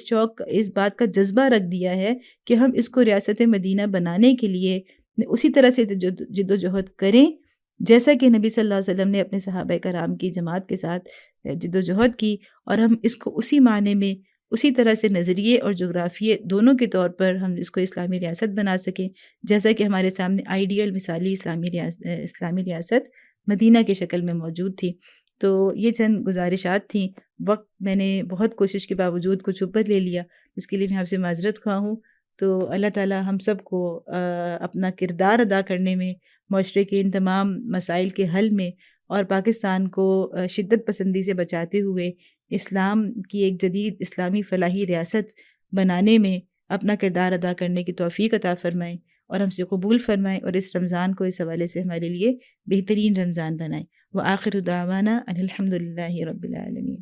Speaker 2: اس بات کا جذبہ رکھ دیا ہے کہ ہم اس کو ریاست مدینہ بنانے کے لیے اسی طرح سے جد و جہد کریں جیسا کہ نبی صلی اللہ علیہ وسلم نے اپنے صحابہ کرام کی جماعت کے ساتھ جد و جہد کی، اور ہم اس کو اسی معنی میں اسی طرح سے نظریے اور جغرافیے دونوں کے طور پر ہم اس کو اسلامی ریاست بنا سکیں، جیسا کہ ہمارے سامنے آئیڈیل مثالی اسلامی ریاست مدینہ کی شکل میں موجود تھی۔ تو یہ چند گزارشات تھیں، وقت میں نے بہت کوشش کے باوجود کچھ اوپر لے لیا، اس کے لیے میں آپ سے معذرت خواہ ہوں۔ تو اللہ تعالیٰ ہم سب کو اپنا کردار ادا کرنے میں، معاشرے کے ان تمام مسائل کے حل میں، اور پاکستان کو شدت پسندی سے بچاتے ہوئے اسلام کی ایک جدید اسلامی فلاحی ریاست بنانے میں اپنا کردار ادا کرنے کی توفیق عطا فرمائیں، اور ہم سے قبول فرمائیں، اور اس رمضان کو اس حوالے سے ہمارے لیے بہترین رمضان بنائیں۔ وآخر دعوانا ان الحمد للہ رب العالمین۔